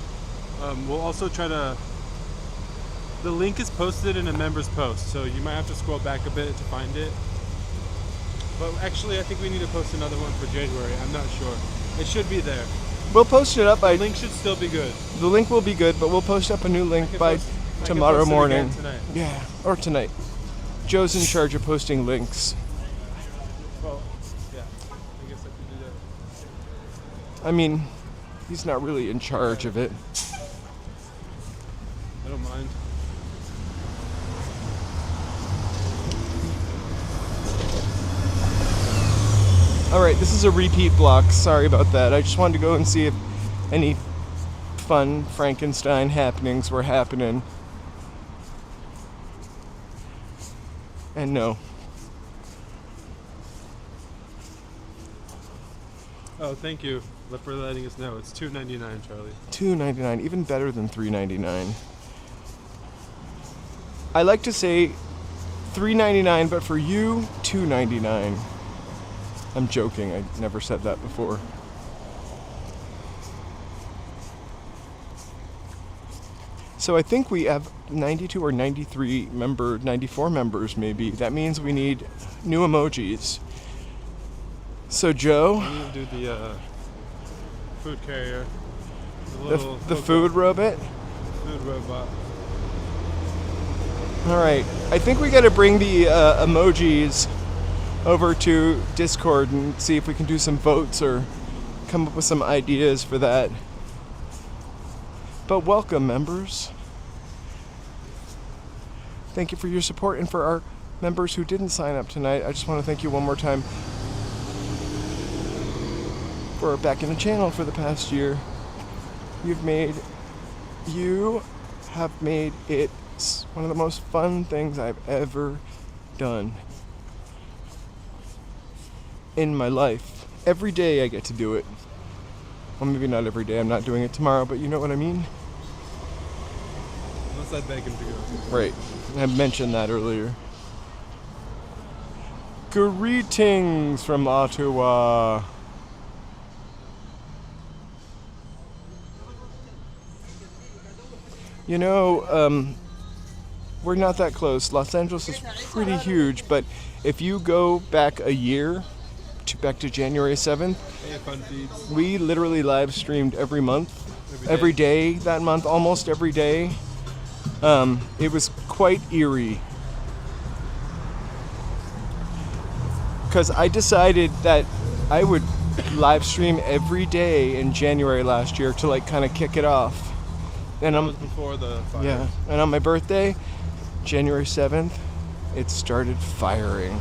We'll also try to. The link is posted in a member's post, so you might have to scroll back a bit to find it. But actually, I think we need to post another one for January. I'm not sure. It should be there. We'll post it up by. The link should still be good. The link will be good, but we'll post up a new link by tomorrow morning. Tonight. Yeah, or tonight. Joe's in charge of posting links. Well, yeah. I guess I could do that. I mean, he's not really in charge of it. I don't mind. Alright, this is a repeat block. Sorry about that. I just wanted to go and see if any fun Frankenstein happenings were happening. And no. Oh, thank you for letting us know. It's $2.99, Charlie. $2.99, even better than $3.99. I like to say $3.99, but for you, $2.99. I'm joking, I never said that before. So I think we have 92 or 94 members maybe. That means we need new emojis. So Joe, We need to do the food carrier. the food robot. Food robot. All right, I think we got to bring the emojis over to Discord and see if we can do some votes or come up with some ideas for that. But welcome, members. Thank you for your support, and for our members who didn't sign up tonight, I just want to thank you one more time. for backing the channel for the past year. You have made it one of the most fun things I've ever done in my life. Every day I get to do it. Well, maybe not every day. I'm not doing it tomorrow, but you know what I mean? Unless I beg him to go. Right. I mentioned that earlier. Greetings from Ottawa. You know, we're not that close. Los Angeles is pretty huge, but if you go back a year, back to January 7th, Hey, fun feeds. we literally live streamed every month, every day that month, almost every day. It was quite eerie. Because I decided that I would live stream every day in January last year to like kind of kick it off. And That was before the fire. yeah, and on my birthday, January 7th, it started firing.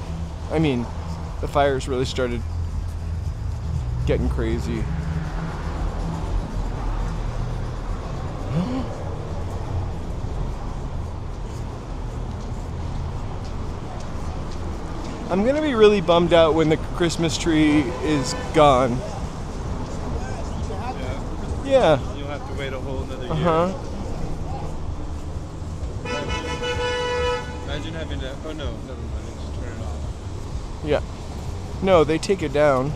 I mean, the fires really started getting crazy. I'm gonna be really bummed out when the Christmas tree is gone. Yeah. You'll have to wait a whole another year. Uh-huh. Imagine having to. Oh no, never mind. Just turn it off. Yeah. No, they take it down.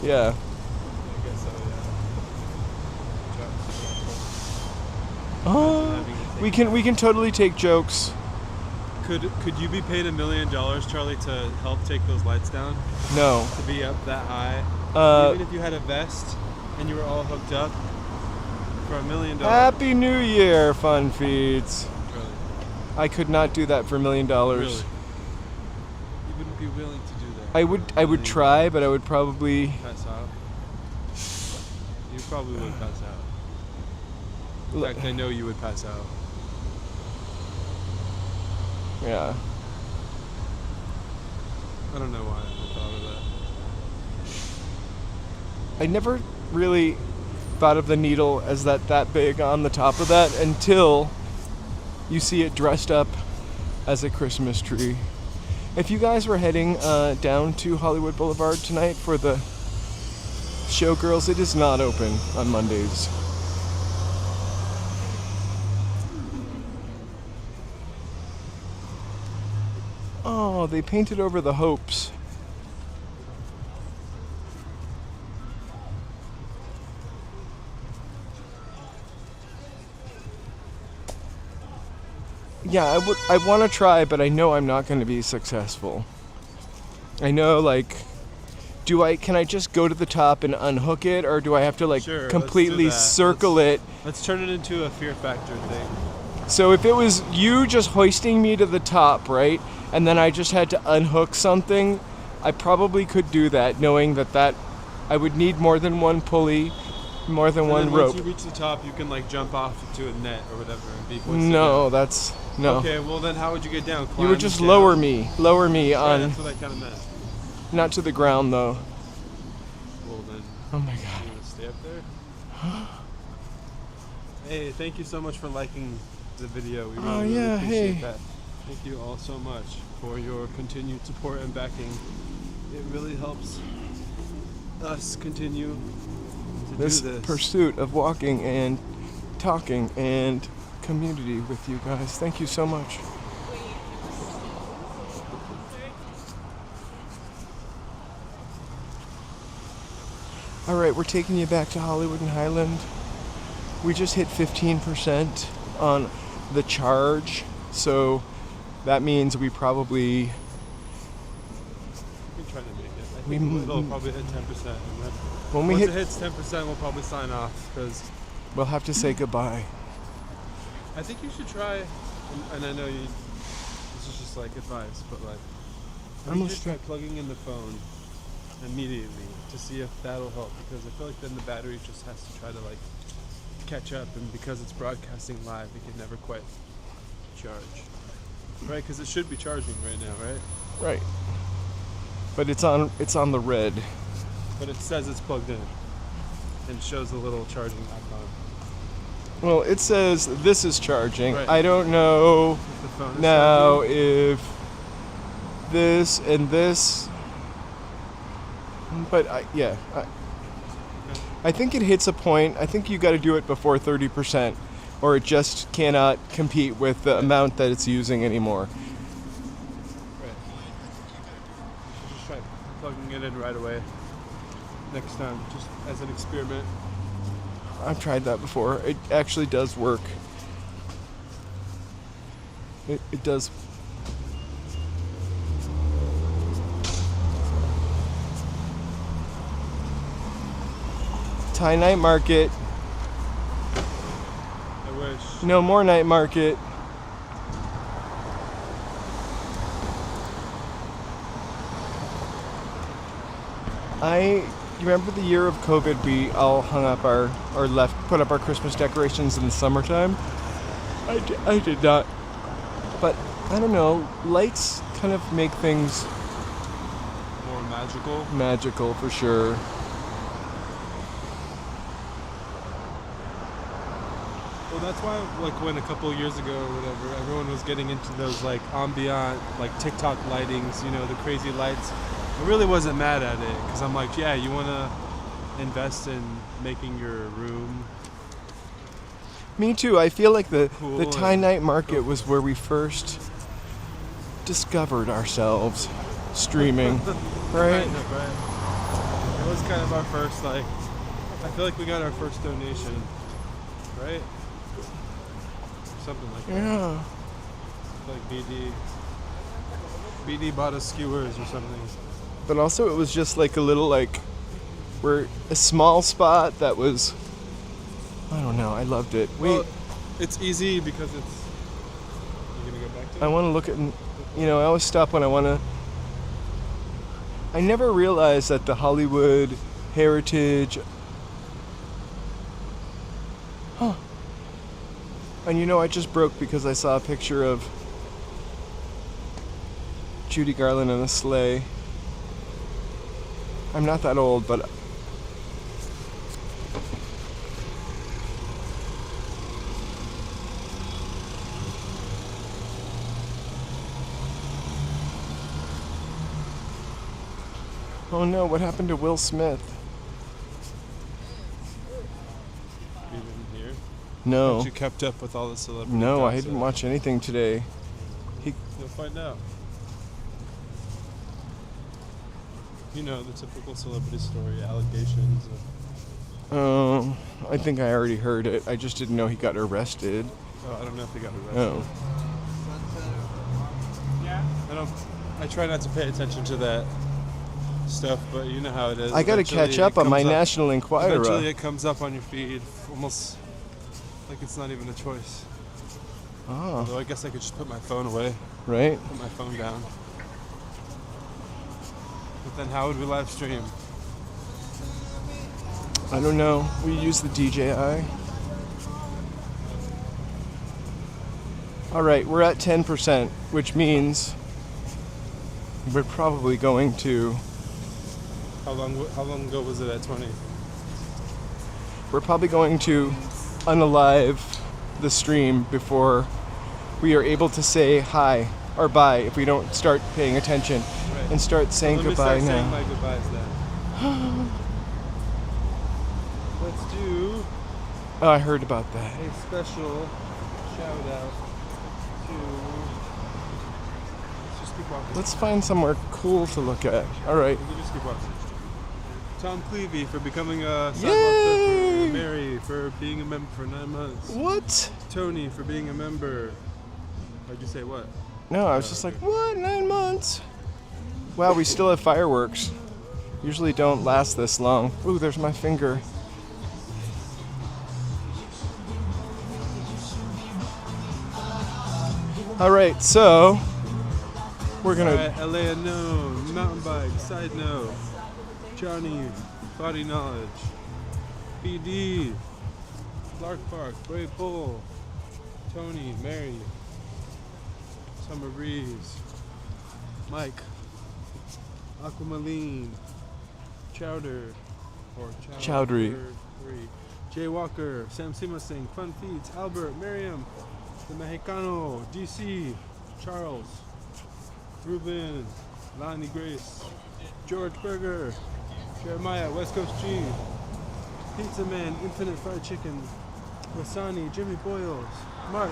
Yeah. I guess so. Yeah. Oh, we can totally take jokes. Could you be paid $1 million, Charlie, to help take those lights down? No. To be up that high? Even if you had a vest and you were all hooked up for $1 million. Happy New Year, Fun Feeds. Charlie, I could not do that for $1 million. really? You wouldn't be willing to do that? I would try, but I would probably. Pass out? You probably would pass out. In Look. fact, I know you would pass out. Yeah. I don't know why I thought of that. I never really thought of the needle as that big on the top of that until you see it dressed up as a Christmas tree. If you guys were heading down to Hollywood Boulevard tonight for the Showgirls, it is not open on Mondays. Oh, they painted over the hopes. Yeah, I want to try, but I know I'm not going to be successful. I know, like, can I just go to the top and unhook it, or do I have to like Sure, let's completely do that. circle it? Let's turn it into a Fear Factor thing. So if it was you just hoisting me to the top, right, and then I just had to unhook something, I probably could do that, knowing that I would need more than one pulley, more than one then rope. Once you reach the top, you can like jump off to a net or whatever and be hoisted No, down. no. Okay, well then how would you get down? You Climb would just down? lower me Right, on, that's what I kind of meant. not to the ground though. Well then, Oh my you god. want to stay up there? Hey, thank you so much for liking the video. We really, really yeah, appreciate hey. that. Thank you all so much for your continued support and backing. It really helps us continue to This do this. pursuit of walking and talking and community with you guys. Thank you so much. All right, we're taking you back to Hollywood and Highland. We just hit 15% on the charge, so that means we probably We can try to make it. I We think m- it'll probably hit 10%. And then when we once hit, it hits 10%, we'll probably sign off because we'll have to say goodbye. I think you should try. And I know you. This is just like advice, but like, I'm you should try listening. plugging in the phone immediately to see if that'll help because I feel like then the battery just has to try to like catch up, and because it's broadcasting live, it can never quite charge. Right? Because it should be charging right now, right? Right. But it's on the red. But it says it's plugged in. and shows a little charging icon. Well, it says this is charging. Right. I don't know If the phone is now charging. if this and this, but I think it hits a point. I think you got to do it before 30%, or it just cannot compete with the amount that it's using anymore. Right. Just try plugging it in right away next time, just as an experiment. I've tried that before. It actually does work. It does. Thai night market. I wish. No more night market. You remember the year of COVID, we all hung up put up our Christmas decorations in the summertime? I did not. But I don't know, lights kind of make things More magical. magical for sure. Well, that's why, like, when a couple of years ago or whatever, everyone was getting into those, like, ambient, like, TikTok lightings, you know, the crazy lights. I really wasn't mad at it, because I'm like, yeah, you want to invest in making your room. Me too. I feel like the Cool Thai and night market was where we first discovered ourselves streaming, right? Kind of, right? It was kind of our first, like, I feel like we got our first donation, right? Something like that. Yeah. Like BD bought us skewers or something. But also it was just like a little we're a small spot that was, I don't know, I loved it. Well, it's easy because it's. You gonna go back to it? I want to look at, I always stop when I want to. I never realized that the Hollywood Heritage. Huh. And I just broke because I saw a picture of Judy Garland in a sleigh. I'm not that old, but. Oh no, what happened to Will Smith? You didn't hear? No. But you kept up with all the celebrities. No, I didn't watch anything today. You'll find out. You know, the typical celebrity story, allegations. I think I already heard it. I just didn't know he got arrested. Oh, I don't know if they got arrested. Oh. Yeah. I try not to pay attention to that stuff, but you know how it is. I gotta Eventually catch it up on my comes up- National Enquirer. Eventually it comes up on your feed, almost like it's not even a choice. Oh, Although I guess I could just put my phone away, right. put my phone down. But then how would we live stream? I don't know. We use the DJI. All right, we're at 10%, which means we're probably going to. How long ago was it at 20? We're probably going to unalive the stream before we are able to say hi or bye if we don't start paying attention and start saying Let me goodbye start saying now. my goodbyes then. Let's do Oh, I heard about that. a special shout out to. Let's just keep walking. Let's find somewhere cool to look at. All right. We can just keep walking. Tom Cleavy for becoming a Sidewalk Yay! Surfer. Mary for being a member for 9 months. What? Tony for being a member. Why'd you say what? No, I was just like, what? 9 months? Wow, we still have fireworks. Usually don't last this long. Ooh, there's my finger. All right, so we're gonna. Alright, LA Unknown, Mountain Bike, Side Note, Johnny, Body Knowledge, BD, Lark Park, Brave Bull, Tony, Mary, Summer Breeze, Mike, Aquamarine, Chowder, or Chowdhury. 3. Jay Walker, Sam Simasing, Fun Feeds, Albert, Miriam, The Mexicano, DC, Charles, Ruben, Lonnie Grace, George Berger, Jeremiah, West Coast G, Pizza Man, Infinite Fried Chicken, Wasani, Jimmy Boyles, Mark,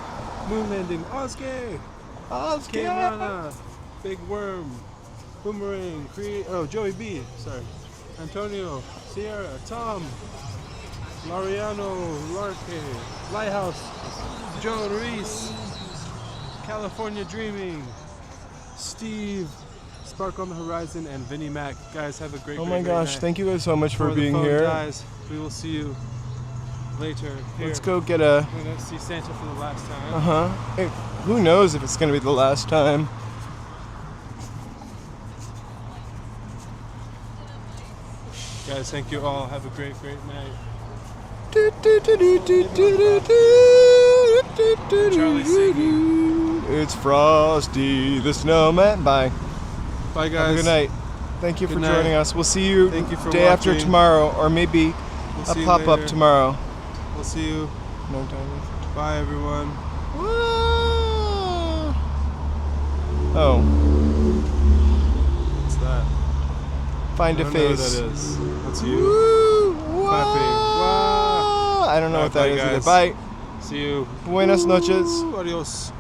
Moon Landing, Oskay, K-Mana, Big Worm, Boomerang, Joey B, sorry, Antonio, Sierra, Tom, Lariano, Larke, Lighthouse, Joe Reese, California Dreaming, Steve, Spark on the Horizon, and Vinnie Mac. Guys, have a great, Oh great, my great gosh, night. thank you guys so much for Before the being phone here. dies, we will see you later. Here. Let's go get a. We're gonna see Santa for the last time. Hey, who knows if it's gonna be the last time? Guys, thank you all. Have a great, great night. Charlie singing. It's Frosty the Snowman. Bye. Bye, guys. Have a good night. Thank you Good for night. joining us. We'll see you, Thank you for day after watching. tomorrow, or maybe We'll a see you pop-up later. tomorrow. We'll see you. No time. Bye, everyone. Oh, What's that? find I a don't know what face. that is. That's you. Woo! Clapping. Wow. I don't know what that Bye, is either. guys. Bye. See you. Buenas noches. Adios.